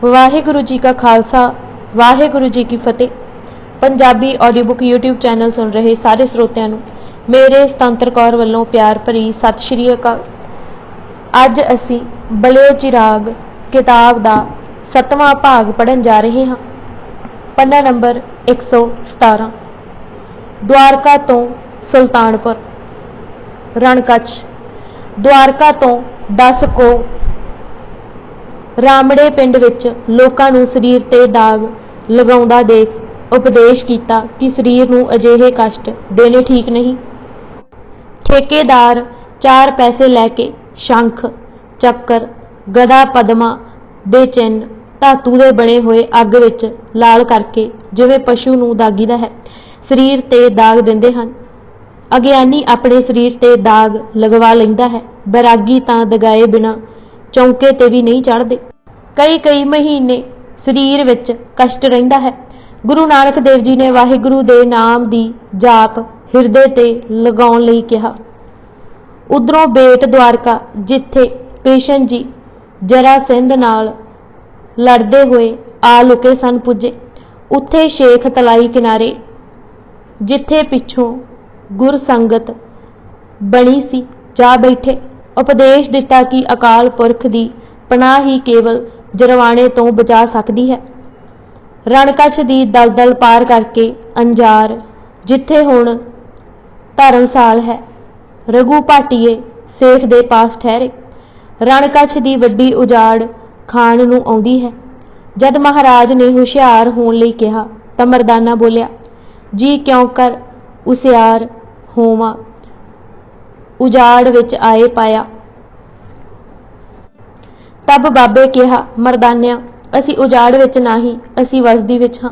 वाहिगुरु जी का खालसा वाहिगुरु जी की फतेह। Punjabi audio book YouTube channel सुन रहे सारे ਸਰੋਤਿਆਂ ਨੂੰ मेरे ਸੁਤੰਤਰ कौर ਵੱਲੋਂ प्यार भरी सत श्री अकाल। ਅੱਜ ਅਸੀਂ ਬਲਿਓ चिराग किताब ਦਾ 7ਵਾਂ भाग पढ़न जा रहे हाँ। पन्ना नंबर 117। द्वारका तो सुल्तानपुर। रणकच्छ। द्वारका तो 10 को रामड़े पिंड विच लोकां नूं शरीर ते दाग लगाउंदा देख उपदेश कीता कि शरीर नूं अजिहे कष्ट देने ठीक नहीं। ठेकेदार 4 पैसे लैके शंख चक्कर गदा पदमा दे चिन्ह धातू दे बने होए अग विच लाल करके जिवें पशु नूं दागीदा है शरीर ते दाग दिंदे हन। अगियानी अपने शरीर ते दाग लगवा लैंदा है, बैरागी तां दगाए बिना चौंके ते भी नहीं चढ़दे। कई महीने शरीर विच कष्ट रहिंदा है। गुरु नानक देव जी ने वाहिगुरु दे नाम दी जाप हिरदे ते लगाउण लई कहा। उधरों बेट द्वारका जिथे कृष्ण जी जरासिंध नाल लड़दे हुए आ लुके सन पुजे, उत्थे शेख तलाई किनारे जिथे पिछों गुर संगत बनी सी जा बैठे। उपदेश दिता कि अकाल पुरख दी पनाह ही केवल जरवाने तो बचा सकती है। रणकच्छ दी दलदल पार करके अंजार जिथे हुण धर्मसाल है रघु भाटीए सेठ दे पास ठहरे। रणकच्छ दी वड्डी उजाड़ खान नूं आउंदी है। जद महाराज ने हुशियार होण लई कहा तां मरदाना बोलिया, जी क्यों कर उसियार होवां उजाड़ विच आए पाया। तब बाबे कहा, मरदानिया असी उजाड़ विच नहीं, असी वसदी विच हां।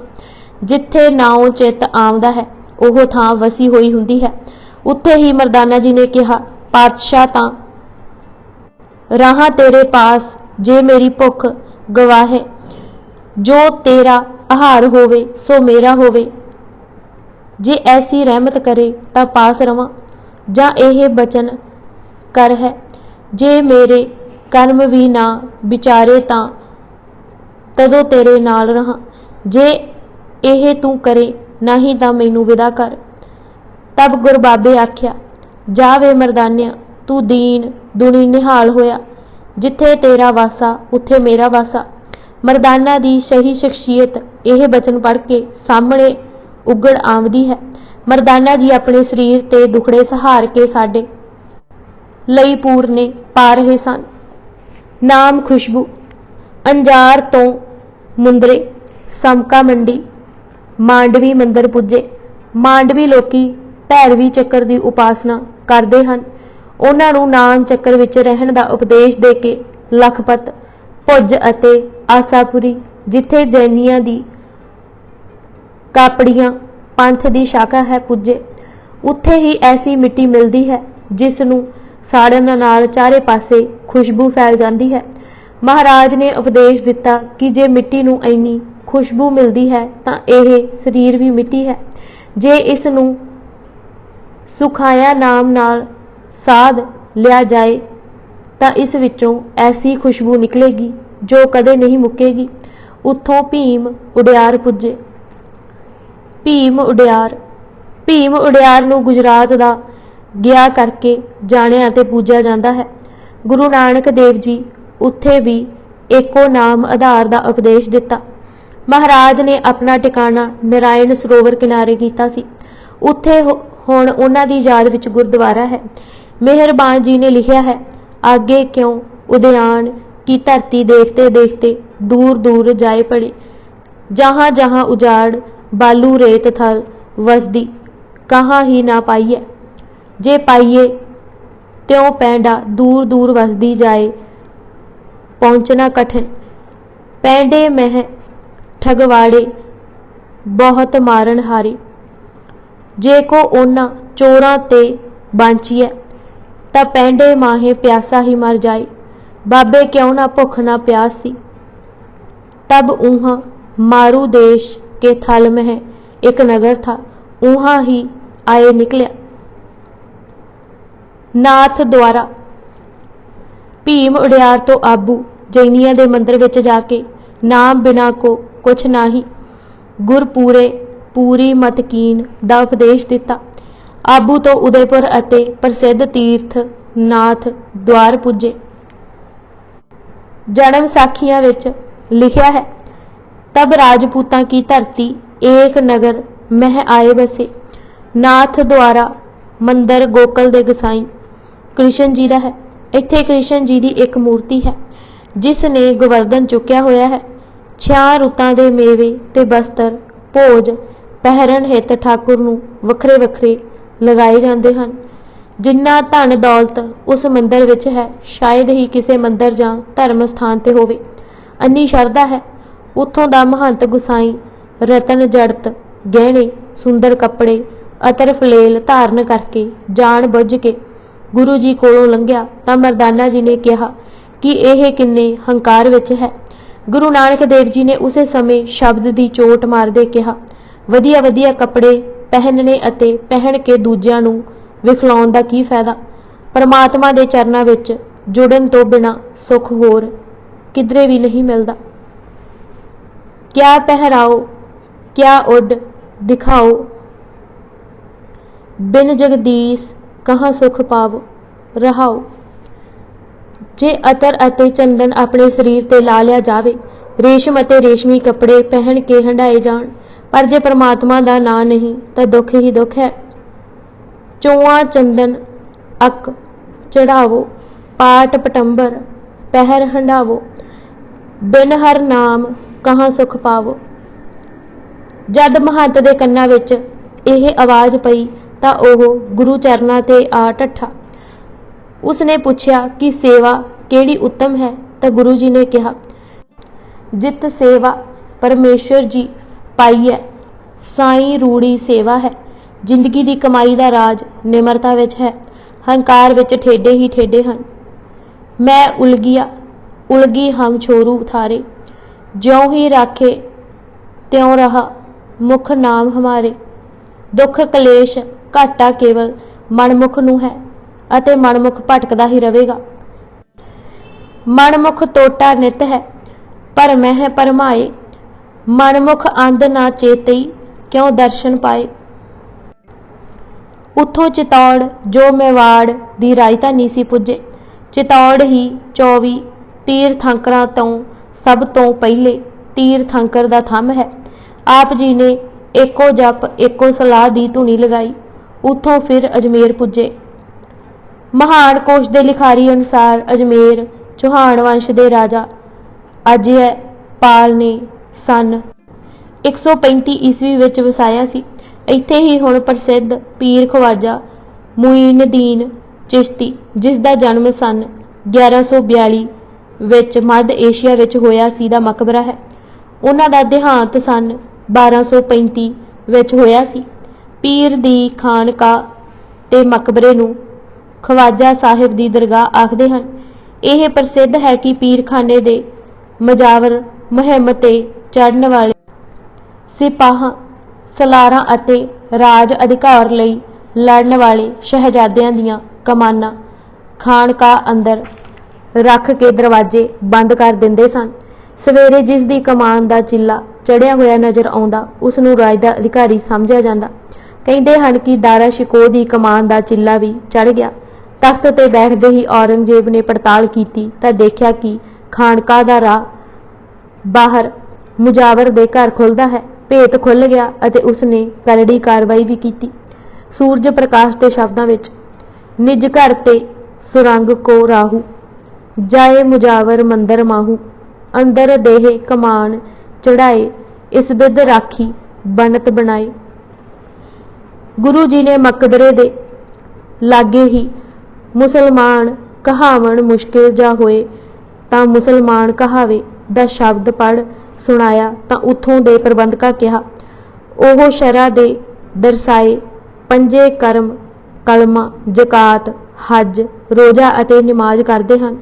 जिथे नाओ चित आउंदा है ओह थां वसी होई हुंदी है। उत्थे ही मरदाना जी ने कहा, पातशाह तां रहा तेरे पास जे मेरी भुख गवाहे, जो तेरा आहार होवे सो मेरा होवे। जे ऐसी रहमत करे तां पास रवां, जां एह बचन कर है जे मेरे कर्म भी ना विचारे तां तदों तेरे नाल रहां। जे एह तू करे नहीं तां मैनू विदा कर। तब गुरबाबे आख्या, जा वे मरदानिया तू दीन दुनी निहाल होया, जिथे तेरा वासा उत्थे मेरा वासा। मरदाना दी सही शख्सियत यह बचन पढ़ के सामने उगड़ आवदी है। मरदाना जी अपने शरीर ते दुखड़े सहार के साडे लई पूरने पा रहे सन। नाम खुशबू। अंजार तो मुंदरे समका मंडी मांडवी मंदिर पुजे। मांडवी लोकी भैरवी चक्कर की उपासना करते हैं। उन्हां नूं नाम चक्कर विच रहन दा उपदेश दे के लखपत भुज अते आसापुरी जिथे जैनियां दी कापड़ियां पंथ दी शाखा है पुजे। उत्थे ही ऐसी मिट्टी मिलती है जिस नूं साड़न नाल चारे पासे खुशबू फैल जाती है। महाराज ने उपदेश दिता कि जे मिट्टी नूं इन्नी खुशबू मिलती है तां यह शरीर भी मिट्टी है। जे इस नूं सुखाया नाम नाल साध लिया जाए तां इस विचों ऐसी खुशबू निकलेगी जो कदे नहीं मुकेगी। उत्थों भीम उडियार पुजे। भीम उडियार नूं गुजरात दा गया करके जाणिया ते पूजिया जाता है। गुरु नानक देव जी उत्थे भी एको नाम आधार दा उपदेश दिता। महाराज ने अपना टिकाणा नारायण सरोवर किनारे कीता सी। उत्थे हुण उन्हां दी याद विच गुरुद्वारा है। मेहरबान जी ने लिखिया है, आगे क्यों उद्यान की धरती देखते देखते दूर दूर जाए पड़े। जहाँ जहाँ उजाड़ बालू रेत थल वसदी कहाँ ही ना पाइए। जे पाइए त्यों पैंडा दूर दूर वसदी जाए पहुँचना कठिन। पैंडे मह ठगवाड़े बहुत मारन हारे। जे को उन्हां चोरां ते बांचीए तां पैंडे माहे प्यासा ही मर जाए। बाबे क्यों ना भुख ना प्यास सी। तब ऊहा मारू देश के थल में एक नगर था, ऊहा ही आए निकलिया। नाथ द्वारा। भीम उडियार तो आबू जैनिया दे मंदिर विच जाके नाम बिना को कुछ नाही। गुर पूरे पूरी मतकीन दा उपदेश दिता। आबू तो उदयपुर अते प्रसिद्ध तीर्थ नाथ द्वार पुजे। जन्म साखियां विच लिखिया है, तब राजपूतां की धरती एक नगर मह आए बसे। नाथ द्वारा मंदिर गोकल दे गसाई कृष्ण जी दा है। इत्थे कृष्ण जी दी एक मूर्ति है जिस ने गोवर्धन चुक्या होया है। 6 रुतां दे मेवे ते बस्तर भोज पहरन हित ठाकुर नूं वखरे वखरे लगाए जांदे हन। जिन्ना धन दौलत उस मंदिर विच है, शायद ही किसी मंदिर जां धर्म स्थान ते होवे। अन्नी शरधा है। उत्थों दा महंत गुसाई रतन जड़त गहने सुंदर कपड़े अतर फलेल धारण करके जान बुझ के गुरु जी कोलों लंघिया तां मरदाना जी ने कहा कि यह किन्ने हंकार विच है। गुरु नानक देव जी ने उसे समय शब्द दी चोट मारदे कहा, वधिया वधिया कपड़े पहनने अते पहन के दूजियां नूं विखलाउण दा की फायदा। परमात्मा दे चरनां विच जुड़न तो बिना सुख होर किधरे भी नहीं मिलदा। क्या पहराओ क्या उड दिखाओ, बिन जगदीश कहाँ सुख पावो रहाओ। जे अतर अते चंदन अपने शरीर ते ला लिया जावे, रेशम अते रेशमी कपड़े पहन के हंडाए जाण, पर जे परमात्मा दा नां नहीं तां दुख ही दुख है। चौआ चंदन अक चढ़ावो, पाट पटंबर पहर हंडावो, बिन हर नाम कहाँ सुख पावो। जद महंत दे कन्नां विच यह आवाज़ पई तां ओह गुरु चरनां ते आ ढठा। उसने पूछया कि सेवा केड़ी उत्तम है, तां गुरु जी ने कहा, जित सेवा परमेश्वर जी पाई है साई रूड़ी सेवा है। जिंदगी दी कमाई दा राज निमरता विच है, हंकार विच ठेडे ही ठेडे हन। मैं उलगी हम छोरू थारे, ज्यों ही राखे त्यों रहा मुख नाम हमारे। दुख कलेश घाटा केवल मनमुख नूं है अते मनमुख भटकदा ही रहेगा। मनमुख तोटा नित है पर मह परमाए, मनमुख अंध ना चेतई क्यों दर्शन पाए। उथों चितौड़ जो मेवाड़ दी राजधानी सी पुजे। चितौड़ ही 24 तीर्थंकरां तो सब तो पहले तीर्थंकर दा थंम है। आप जी ने एको जप एको सलाह दी धुनी लगाई, उथों फिर अजमेर पुजे। महान कोश दे लिखारी अनुसार अजमेर चौहान वंश दे राजा अजय पाल ने सन 135 ईस्वी विच वसाया सी। इत्थे ही हुण प्रसिद्ध पीर ख्वाजा मुईनुद्दीन चिश्ती, जिस दा जन्म सन 1142 विच मध्य एशिया विच होया सी, दा मकबरा है। उन्हां दा देहांत सन 1235 विच होया सी। पीर दी खानका ते मकबरे नूं ख्वाजा साहिब दी दरगाह आखदे हन। यह प्रसिद्ध है कि पीरखाने दे मजावर मुहिम ते चढ़न वाले सिपाहां सलारां अते राज अधिकार लई लड़न वाले शहजादियां दियां कमानां खानका अंदर रख के दरवाजे बंद कर दिंदे सन। सवेरे जिस दी कमान दा चिल्ला चढ़िया होया नज़र आउंदा उस नूं राज दा अधिकारी समझिया जांदा। कहंदे हन कि दारा शिकोह दी कमान दा चिल्ला भी चढ़ गया। तख्त ते बैठदे ही औरंगजेब ने पड़ताल कीती तां देखिया कि खानका दा राह बाहर मुजावर दे घर खुलदा है। भेत खुल गया अते उसने करड़ी कार्रवाई भी की। सूरज प्रकाश के शब्दां विच, निज घर ते सुरंग को राहू, जाए मुजावर मंदर माहू, अंदर देह कमान चढ़ाए, इस बिद राखी बनत बनाए। गुरु जी ने मकबरे दे लागे ही मुसलमान कहावन मुश्किल जा होए तां मुसलमान कहावे दा शब्द पढ़ सुनाया तां उथों दे प्रबंधका कहा, ओह शरा दे दरसाए पंजे कर्म कलमा जकात हज रोजा अते नमाज करते हैं।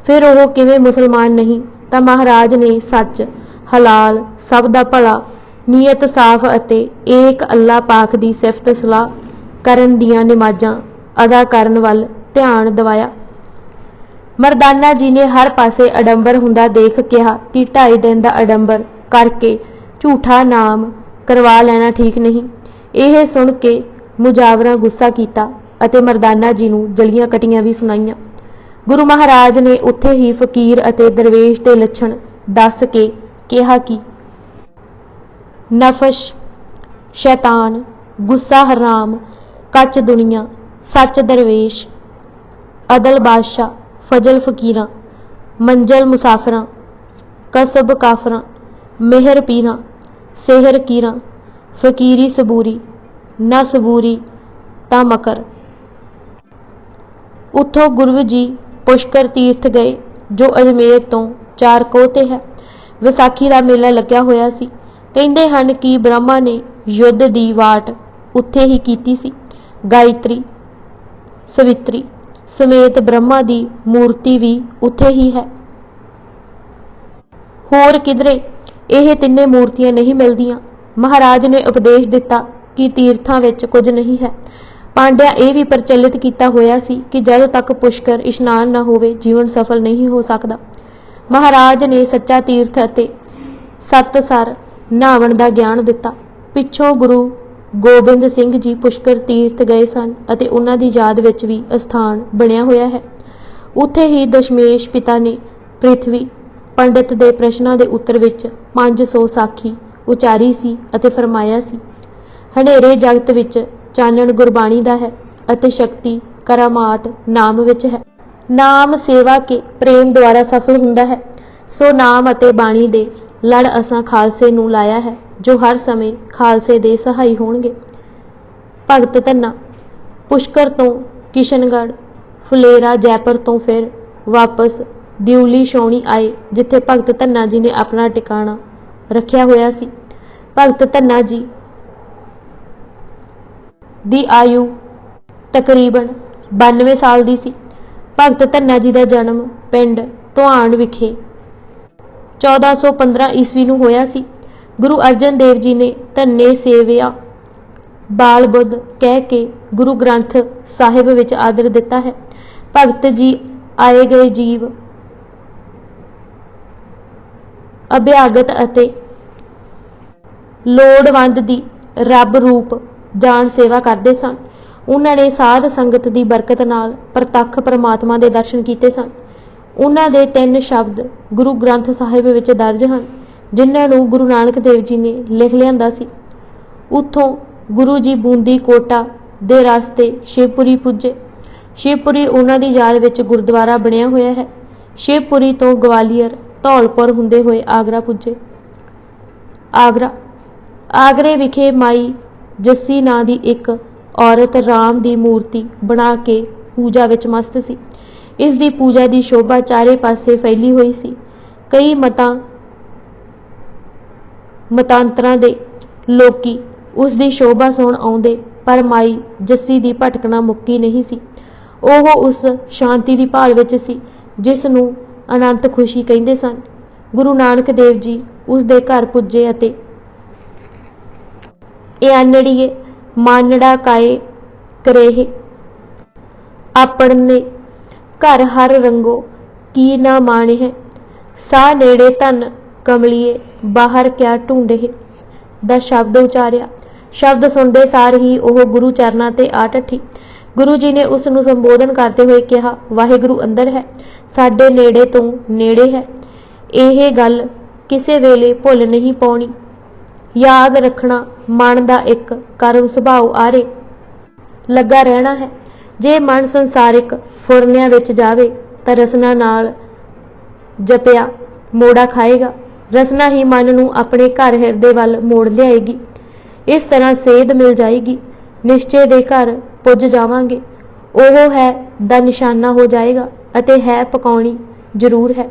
फिर ओह किवें मुसलमान नहीं तां महाराज ने सच हलाल सब दा भला नीयत साफ अते एक अल्लाह पाक दी सिफत सलाह करन दियां नमाजां अदा करन वल ध्यान दवाया। ਮਰਦਾਨਾ ਜੀ ਨੇ ਹਰ ਪਾਸੇ ਅਡੰਬਰ ਹੁੰਦਾ ਦੇਖ ਕਿਹਾ ਕਿ 2.5 ਦਿਨ ਦਾ ਅਡੰਬਰ ਕਰਕੇ ਝੂਠਾ ਨਾਮ ਕਰਵਾ ਲੈਣਾ ਠੀਕ ਨਹੀਂ। ਇਹ ਸੁਣ ਕੇ ਮੁਜਾਵਰਾਂ ਗੁੱਸਾ ਕੀਤਾ ਅਤੇ ਮਰਦਾਨਾ ਜੀ ਨੂੰ ਜਲੀਆਂ ਕਟੀਆਂ ਵੀ ਸੁਣਾਈਆਂ। ਗੁਰੂ ਮਹਾਰਾਜ ਨੇ ਉੱਥੇ ਹੀ ਫਕੀਰ ਅਤੇ ਦਰਵੇਸ਼ ਦੇ ਲੱਛਣ ਦੱਸ ਕੇ ਕਿਹਾ ਕਿ ਨਫਸ਼, ਸ਼ੈਤਾਨ, ਗੁੱਸਾ ਹਰਾਮ, ਕੱਚ ਦੁਨੀਆ, ਸੱਚ ਦਰਵੇਸ਼, ਅਦਲ ਬਾਦਸ਼ਾਹ, ਫਜ਼ਲ ਫਕੀਰਾਂ, ਮੰਜ਼ਲ ਮੁਸਾਫਰਾਂ, ਕਸਬ ਕਾਫਰਾਂ, ਮਿਹਰ ਪੀਰਾਂ, ਸਿਹਰ ਕੀਰਾਂ, ਫਕੀਰੀ ਸਬੂਰੀ, ਨਾ ਸਬੂਰੀ ਤਾਂ ਮਕਰ। ਉੱਥੋਂ ਗੁਰੂ ਜੀ ਪੁਸ਼ਕਰ ਤੀਰਥ ਗਏ ਜੋ ਅਜਮੇਰ ਤੋਂ 4 ਕੋਹ ਤੇ ਹੈ। ਵਿਸਾਖੀ ਦਾ ਮੇਲਾ ਲੱਗਿਆ ਹੋਇਆ ਸੀ। ਕਹਿੰਦੇ ਹਨ ਕਿ ਬ੍ਰਹਮਾ ਨੇ ਯੁੱਧ ਦੀ ਵਾਟ ਉੱਥੇ ਹੀ ਕੀਤੀ ਸੀ। ਗਾਇਤਰੀ ਸਵਿਤਰੀ ਸਮੇਤ ਬ੍ਰਹਮਾ ਦੀ ਮੂਰਤੀ ਵੀ ਉੱਥੇ ਹੀ ਹੈ। ਹੋਰ ਕਿਧਰੇ ਇਹ ਤਿੰਨੇ ਮੂਰਤੀਆਂ ਨਹੀਂ ਮਿਲਦੀਆਂ। ਮਹਾਰਾਜ ਨੇ ਉਪਦੇਸ਼ ਦਿੱਤਾ ਕਿ ਤੀਰਥਾਂ ਵਿੱਚ ਕੁਝ ਨਹੀਂ ਹੈ। ਪਾਂਡਿਆਂ ਇਹ ਵੀ ਪ੍ਰਚਲਿਤ ਕੀਤਾ ਹੋਇਆ ਸੀ ਕਿ ਜਦ ਤੱਕ ਪੁਸ਼ਕਰ ਇਸ਼ਨਾਨ ਨਾ ਹੋਵੇ ਜੀਵਨ ਸਫਲ ਨਹੀਂ ਹੋ ਸਕਦਾ। ਮਹਾਰਾਜ ਨੇ ਸੱਚਾ ਤੀਰਥ ਅਤੇ ਸਤਸਰ ਨਹਾਵਣ ਦਾ ਗਿਆਨ ਦਿੱਤਾ। ਪਿੱਛੋਂ ਗੁਰੂ ਗੋਬਿੰਦ ਸਿੰਘ ਜੀ ਪੁਸ਼ਕਰ ਤੀਰਥ ਗਏ ਸਨ ਅਤੇ ਉਹਨਾਂ ਦੀ ਯਾਦ ਵਿੱਚ ਵੀ ਅਸਥਾਨ ਬਣਿਆ ਹੋਇਆ ਹੈ। ਉੱਥੇ ਹੀ ਦਸ਼ਮੇਸ਼ ਪਿਤਾ ਨੇ ਪ੍ਰਿਥਵੀ ਪੰਡਿਤ ਦੇ ਪ੍ਰਸ਼ਨਾਂ ਦੇ ਉੱਤਰ ਵਿੱਚ 500 ਸਾਖੀ ਉਚਾਰੀ ਸੀ ਅਤੇ ਫਰਮਾਇਆ ਸੀ, ਹਨੇਰੇ ਜਗਤ ਵਿੱਚ ਚਾਨਣ ਗੁਰਬਾਣੀ ਦਾ ਹੈ ਅਤੇ ਸ਼ਕਤੀ ਕਰਾਮਾਤ ਨਾਮ ਵਿੱਚ ਹੈ। ਨਾਮ ਸੇਵਾ ਕੇ ਪ੍ਰੇਮ ਦੁਆਰਾ ਸਫਲ ਹੁੰਦਾ ਹੈ। ਸੋ ਨਾਮ ਅਤੇ ਬਾਣੀ ਦੇ ਲੜ ਅਸਾਂ ਖਾਲਸੇ ਨੂੰ ਲਾਇਆ ਹੈ ਜੋ ਹਰ ਸਮੇਂ ਖਾਲਸੇ ਦੇ ਸਹਾਈ ਹੋਣਗੇ। ਭਗਤ ਧੰਨਾ ਪੁਸ਼ਕਰ ਤੋਂ ਕਿਸ਼ਨਗੜ੍ਹ, ਫੁਲੇਰਾ, ਜੈਪੁਰ ਤੋਂ ਫਿਰ ਵਾਪਸ ਦਿਉਲੀ ਛਾਉਣੀ ਆਏ ਜਿੱਥੇ ਭਗਤ ਧੰਨਾ ਜੀ ਨੇ ਆਪਣਾ ਟਿਕਾਣਾ ਰੱਖਿਆ ਹੋਇਆ ਸੀ। ਭਗਤ ਧੰਨਾ ਜੀ ਦੀ ਆਯੂ ਤਕਰੀਬਨ 92 ਸਾਲ ਦੀ ਸੀ। ਭਗਤ ਧੰਨਾ ਜੀ ਦਾ ਜਨਮ ਪਿੰਡ ਧੁਆਣ ਵਿਖੇ 1415 ਈਸਵੀ ਨੂੰ ਹੋਇਆ ਸੀ। ਗੁਰੂ ਅਰਜਨ ਦੇਵ ਜੀ ਨੇ ਧੰਨੇ ਸੇਵਿਆ ਬਾਲ ਬੁੱਧ ਕਹਿ ਕੇ ਗੁਰੂ ਗ੍ਰੰਥ ਸਾਹਿਬ ਵਿੱਚ ਆਦਰ ਦਿੱਤਾ ਹੈ। ਭਗਤ ਜੀ ਆਏ ਗਏ ਜੀਵ ਅਭਿਆਗਤ ਅਤੇ ਲੋੜਵੰਦ ਦੀ ਰੱਬ ਰੂਪ ਜਾਣ ਸੇਵਾ ਕਰਦੇ ਸਨ। ਉਹਨਾਂ ਨੇ ਸਾਧ ਸੰਗਤ ਦੀ ਬਰਕਤ ਨਾਲ ਪ੍ਰਤੱਖ ਪਰਮਾਤਮਾ ਦੇ ਦਰਸ਼ਨ ਕੀਤੇ ਸਨ। ਉਹਨਾਂ ਦੇ 3 ਸ਼ਬਦ ਗੁਰੂ ਗ੍ਰੰਥ ਸਾਹਿਬ ਵਿੱਚ ਦਰਜ ਹਨ ਜਿਨ੍ਹਾਂ ਨੂੰ ਗੁਰੂ ਨਾਨਕ ਦੇਵ ਜੀ ਨੇ ਲਿਖ ਲਿਆਂਦਾ ਸੀ। ਉੱਥੋਂ ਗੁਰੂ ਜੀ ਬੂੰਦੀ ਕੋਟਾ ਦੇ ਰਸਤੇ ਸ਼ਿਵਪੁਰੀ ਪੁੱਜੇ। ਸ਼ਿਵਪੁਰੀ ਉਹਨਾਂ ਦੀ ਯਾਦ ਵਿੱਚ ਗੁਰਦੁਆਰਾ ਬਣਿਆ ਹੋਇਆ ਹੈ। ਸ਼ਿਵਪੁਰੀ ਤੋਂ ਗਵਾਲੀਅਰ, ਧੌਲਪੁਰ ਹੁੰਦੇ ਹੋਏ ਆਗਰਾ ਪੁੱਜੇ। ਆਗਰੇ ਵਿਖੇ ਮਾਈ ਜੱਸੀ ਨਾਂ ਦੀ ਇੱਕ ਔਰਤ ਰਾਮ ਦੀ ਮੂਰਤੀ ਬਣਾ ਕੇ ਪੂਜਾ ਵਿੱਚ ਮਸਤ ਸੀ। ਇਸ ਦੀ ਪੂਜਾ ਦੀ ਸ਼ੋਭਾ ਚਾਰੇ ਪਾਸੇ ਫੈਲੀ ਹੋਈ ਸੀ। ਕਈ ਮਤਾਂਤਰਾਂ ਦੇ ਲੋਕੀ ਉਸ ਦੀ ਸ਼ੋਭਾ ਸੁਣ ਆਉਂਦੇ ਪਰ ਮਾਈ ਜੱਸੀ ਦੀ ਭਟਕਣਾ ਮੁੱਕੀ ਨਹੀਂ ਸੀ। ਉਹ ਉਸ ਸ਼ਾਂਤੀ ਦੀ ਭਾਲ ਵਿੱਚ ਸੀ ਜਿਸ ਨੂੰ ਅਨੰਤ ਖੁਸ਼ੀ ਕਹਿੰਦੇ ਸਨ। ਗੁਰੂ ਨਾਨਕ ਦੇਵ ਜੀ ਉਸ ਦੇ ਘਰ ਪੁੱਜੇ ਅਤੇ ਇਆਨੜੀਏ ਮਾਨੜਾ ਕਾਏ ਕਰੇਹ ਆਪਣਨੇ ਘਰ ਹਰ ਰੰਗੋ ਕੀ ਨਾ ਮਾਣੇ ਹੈ ਸਾ ਨੇੜੇ ਧਨ ਕਮਲੀਏ ਬਾਹਰ ਕਿਆ ਢੂੰਡੇ ਦਾ ਸ਼ਬਦ ਉਚਾਰਿਆ। ਸ਼ਬਦ ਸੁਣਦੇ ਸਾਰ ਹੀ ਉਹ ਗੁਰੂ ਚਰਨਾਂ ਤੇ ਆ ਡੱਠੀ। ਗੁਰੂ ਜੀ ਨੇ ਉਸ ਨੂੰ ਸੰਬੋਧਨ ਕਰਦੇ ਹੋਏ ਕਿਹਾ, ਵਾਹਿਗੁਰੂ ਅੰਦਰ ਹੈ, ਸਾਡੇ ਨੇੜੇ ਤੋਂ ਨੇੜੇ ਹੈ। ਇਹ ਗੱਲ ਕਿਸੇ ਵੇਲੇ ਭੁੱਲ ਨਹੀਂ ਪਾਉਣੀ। ਯਾਦ ਰੱਖਣਾ ਮਨ ਦਾ ਇੱਕ ਕਰਮ ਸੁਭਾਅ ਆਰੇ ਲੱਗਾ ਰਹਿਣਾ ਹੈ। ਜੇ ਮਨ ਸੰਸਾਰਿਕ ਫੁਰਨਿਆਂ ਵਿੱਚ ਜਾਵੇ ਤਾਂ ਰਸਨਾ ਨਾਲ ਜਪਿਆ ਮੋੜਾ ਖਾਏਗਾ। ਰਸਨਾ ਹੀ ਮਨ ਨੂੰ ਆਪਣੇ ਘਰ ਹਿਰਦੇ ਵੱਲ ਮੋੜ ਲਿਆਏਗੀ। ਇਸ ਤਰ੍ਹਾਂ ਸੇਧ ਮਿਲ ਜਾਏਗੀ। ਨਿਸ਼ਚੇ ਦੇ ਘਰ ਪੁੱਜ ਜਾਵਾਂਗੇ। ਉਹ ਹੈ ਦਾ ਨਿਸ਼ਾਨਾ ਹੋ ਜਾਏਗਾ ਅਤੇ ਹੈ ਪਕਾਉਣੀ ਜ਼ਰੂਰ ਹੈ।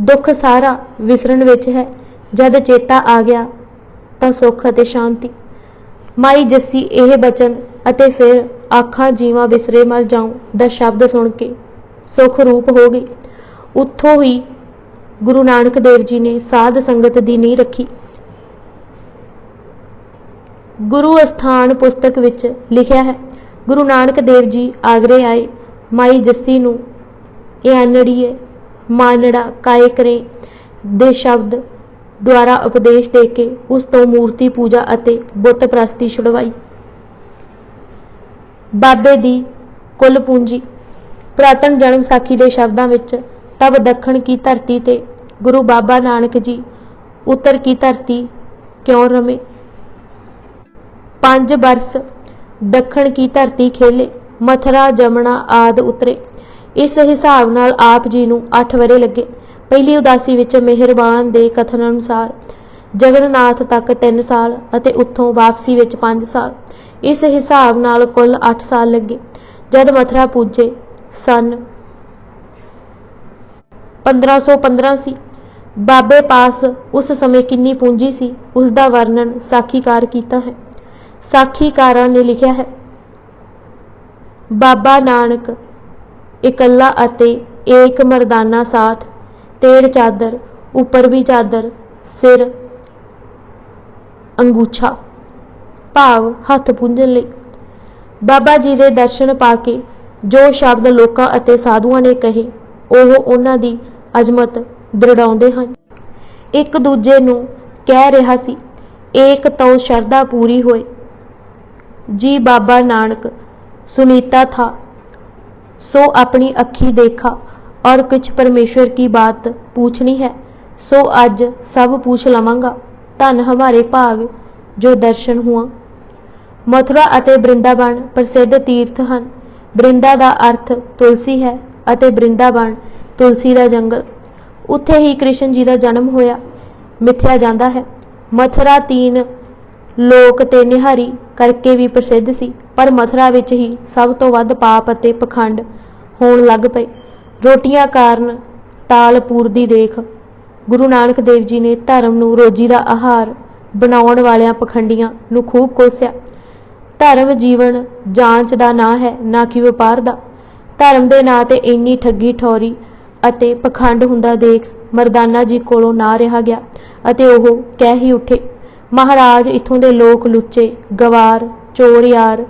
ਦੁੱਖ ਸਾਰਾ ਵਿਸਰਨ ਵਿੱਚ ਹੈ। ਜਦ ਚੇਤਾ ਆ ਗਿਆ ਤਾਂ ਸੁੱਖ ਅਤੇ ਸ਼ਾਂਤੀ। ਮਾਈ ਜੱਸੀ ਇਹ ਬਚਨ ਅਤੇ ਫਿਰ ਆਖਾਂ ਜੀਵਾਂ ਵਿਸਰੇ ਮਰ ਜਾਉ ਦਾ ਸ਼ਬਦ ਸੁਣ ਕੇ ਸੁਖ ਰੂਪ ਹੋ ਗਈ। ਉੱਥੋਂ ਹੀ ਗੁਰੂ ਨਾਨਕ ਦੇਵ ਜੀ ਨੇ ਸਾਧ ਸੰਗਤ ਦੀ ਨੀਂਹ ਰੱਖੀ। ਗੁਰੂ ਅਸਥਾਨ ਪੁਸਤਕ ਵਿੱਚ ਲਿਖਿਆ ਹੈ, ਗੁਰੂ ਨਾਨਕ ਦੇਵ ਜੀ ਆਗਰੇ ਆਏ। ਮਾਈ ਜੱਸੀ ਨੂੰ ਆਨੜੀਏ ਮਾਨੜਾ ਕਾਇ ਕਰੇ ਦੇ ਸ਼ਬਦ ਦੁਆਰਾ ਉਪਦੇਸ਼ ਦੇ ਕੇ ਉਸ ਤੋਂ ਮੂਰਤੀ ਪੂਜਾ ਅਤੇ ਬੁੱਤ ਪ੍ਰਸਤੀ ਛੁਡਵਾਈ। ਬਾਬੇ ਦੀ ਕੁੱਲ ਪੂੰਜੀ। ਪੁਰਾਤਨ ਜਨਮ ਵਿਸਾਖੀ ਦੇ ਸ਼ਬਦਾਂ ਵਿੱਚ ਤਬ ਦੱਖਣ ਕੀ ਧਰਤੀ ਤੇ ਗੁਰੂ ਬਾਬਾ ਨਾਨਕ ਜੀ ਉੱਤਰ ਕੀ ਧਰਤੀ ਕਿਉਂ ਰਮੇ। 5 ਬਰਸ ਦੱਖਣ ਕੀ ਧਰਤੀ ਖੇਲੇ ਮਥਰਾ ਜਮਨਾ ਆਦਿ ਉਤਰੇ। ਇਸ ਹਿਸਾਬ ਨਾਲ ਆਪ ਜੀ ਨੂੰ 8 ਵਰੇ ਲੱਗੇ। ਪਹਿਲੀ ਉਦਾਸੀ ਵਿੱਚ ਮਿਹਰਬਾਨ ਦੇ ਕਥਨ ਅਨੁਸਾਰ ਜਗਨਨਾਥ ਤੱਕ 3 ਸਾਲ ਅਤੇ ਉੱਥੋਂ ਵਾਪਸੀ ਵਿੱਚ 5 ਸਾਲ। ਇਸ ਹਿਸਾਬ ਨਾਲ ਕੁੱਲ 8 ਸਾਲ ਲੱਗੇ। ਜਦ ਮਥੁਰਾ ਪੁੱਜੇ ਸਨ 1515 ਸੀ। ਬਾਬੇ ਪਾਸ ਉਸ ਸਮੇਂ ਕਿੰਨੀ ਪੂੰਜੀ ਸੀ ਉਸ ਦਾ ਵਰਣਨ ਸਾਖੀਕਾਰ ਕੀਤਾ ਹੈ। ਸਾਖੀਕਾਰਾਂ ਨੇ ਲਿਖਿਆ ਹੈ, ਬਾਬਾ ਨਾਨਕ ਇਕੱਲਾ ਅਤੇ ਏਕ ਮਰਦਾਨਾ ਸਾਥ ਤੇੜ ਚਾਦਰ ਉੱਪਰ ਵੀ ਚਾਦਰ ਸਿਰ ਅੰਗੂਛਾ ਭਾਵ ਹੱਥ ਪੂੰਝਣ ਲਈ। ਬਾਬਾ ਜੀ ਦੇ ਦਰਸ਼ਨ ਪਾ ਕੇ ਜੋ ਸ਼ਬਦ ਲੋਕਾਂ ਅਤੇ ਸਾਧੂਆਂ ਨੇ ਕਹੇ ਉਹ ਉਹਨਾਂ ਦੀ ਅਜ਼ਮਤ ਦ੍ਰਿੜਾਉਂਦੇ ਹਨ। ਇੱਕ ਦੂਜੇ ਨੂੰ ਕਹਿ ਰਿਹਾ ਸੀ, ਏਕ ਤਉ ਸ਼ਰਧਾ ਪੂਰੀ ਹੋਏ जी बाबा नानक सुनीता था सो अपनी अखी देखा और कुछ परमेश्वर की बात पूछनी है सो अज सब पूछ लवांगा धन हमारे भाग जो दर्शन हुआ। मथुरा अते बृंदावन प्रसिद्ध तीर्थ हैं। बृंदा का अर्थ तुलसी है अते बृंदावन तुलसी का जंगल। उत्थे ही कृष्ण जी का जन्म होया मिथ्या जाता है। मथुरा 3 लोक ते निहारी करके भी प्रसिद्ध सी पर मथुरा विच ही सब तो वध पाप अते पखंड होण लग पए। रोटियां कारण ताल पूरदी देख गुरु नानक देव जी ने धर्म नूं रोजी दा आहार बनाउण वालियां पखंडियां नूं खूब कोसिया। धर्म जीवन जांच दा नां है ना कि वपार दा। धर्म दे नां ते इन्नी ठगी ठौरी अते पखंड हुंदा देख मरदाना जी कोलों ना रहा गया अते ओह कह ही उठे, महाराज इत्थों दे लोक लुच्चे गवार चोर यार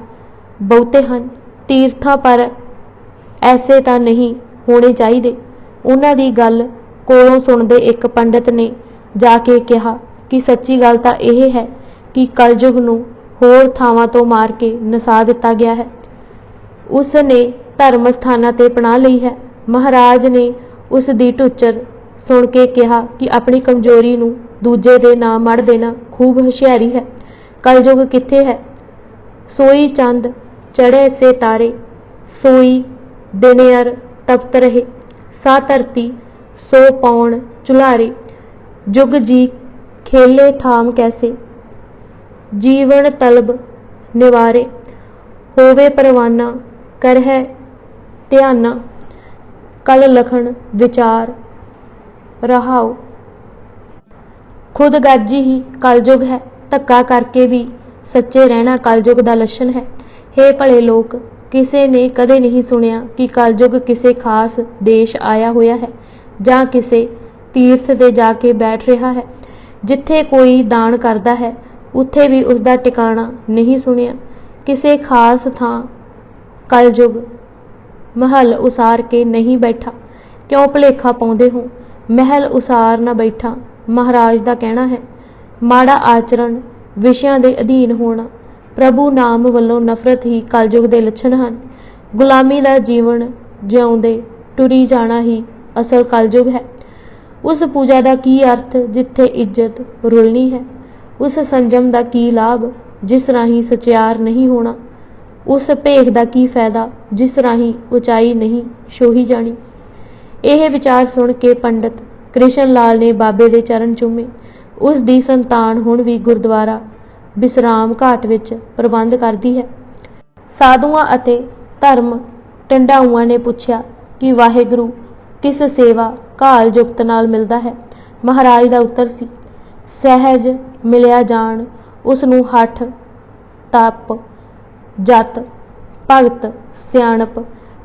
बहुते हैं। तीर्थां पर ऐसे तां नहीं होने चाहिए। उन्हां दी गल कोलों सुणदे एक पंडित ने जाके कहा कि सच्ची गल तां यह है कि कलयुग नूं होर थावां तो मार के नसा दिता गया है। उसने धर्म स्थानां ते पनाह लई है। महाराज ने उस दी ढुच्चर सुन के कहा कि अपनी कमजोरी नूं दूजे दे नां मड़ देना खूब हुशियारी है। कलयुग किथे है सोई चंद चढ़े से तारे सोई दिनेर तपत रहे सा धरती सो पौन चुलारे जुग जी खेले थाम कैसे जीवन तलब निवारे होवे परवाना कर है ध्याना कल लखन विचार रहाओ। खुद गाजी ही कलयुग है। धक्का करके भी सच्चे रहना कलयुग का लक्षण है। हे भले लोग, किसी ने कदे नहीं सुनिया कि कलयुग किसी खास देश आया होया है जां किसी तीर्थ ते जाके बैठ रहा है। जिथे कोई दान करता है उत्थे भी उसका टिकाणा नहीं सुनिया। किसी खास थां कलयुग महल उसार के नहीं बैठा। क्यों भुलेखा पाउंदे हो, महल उसार ना बैठा महाराज का कहना है। माड़ा आचरण विषयां दे अधीन होना प्रभु नाम वल्लों नफरत ही कलयुग के लक्षण हैं। गुलामी का जीवन जिउंदे टुरी जाना ही असल कलयुग है। उस पूजा का की अर्थ जिथे इज्जत रुलनी है। उस संजम का की लाभ जिस राही सचियार नहीं होना। उस भेख का की फायदा जिस राही उचाई नहीं छोही जानी। यह विचार सुन के पंडित कृष्ण लाल ने बाबे दे चरण चूमे। उस दी संतान हुण भी गुरुद्वारा विश्राम घाट विच प्रबंध करती है। साधुआं अते धर्म ढंडाऊआं ने पूछया कि वाहिगुरु किस सेवा घाल जुगत नाल मिलदा है। महाराज का उत्तर सी, सहज मिलिया जान उसनूं हठ तप जत भगत सियाणप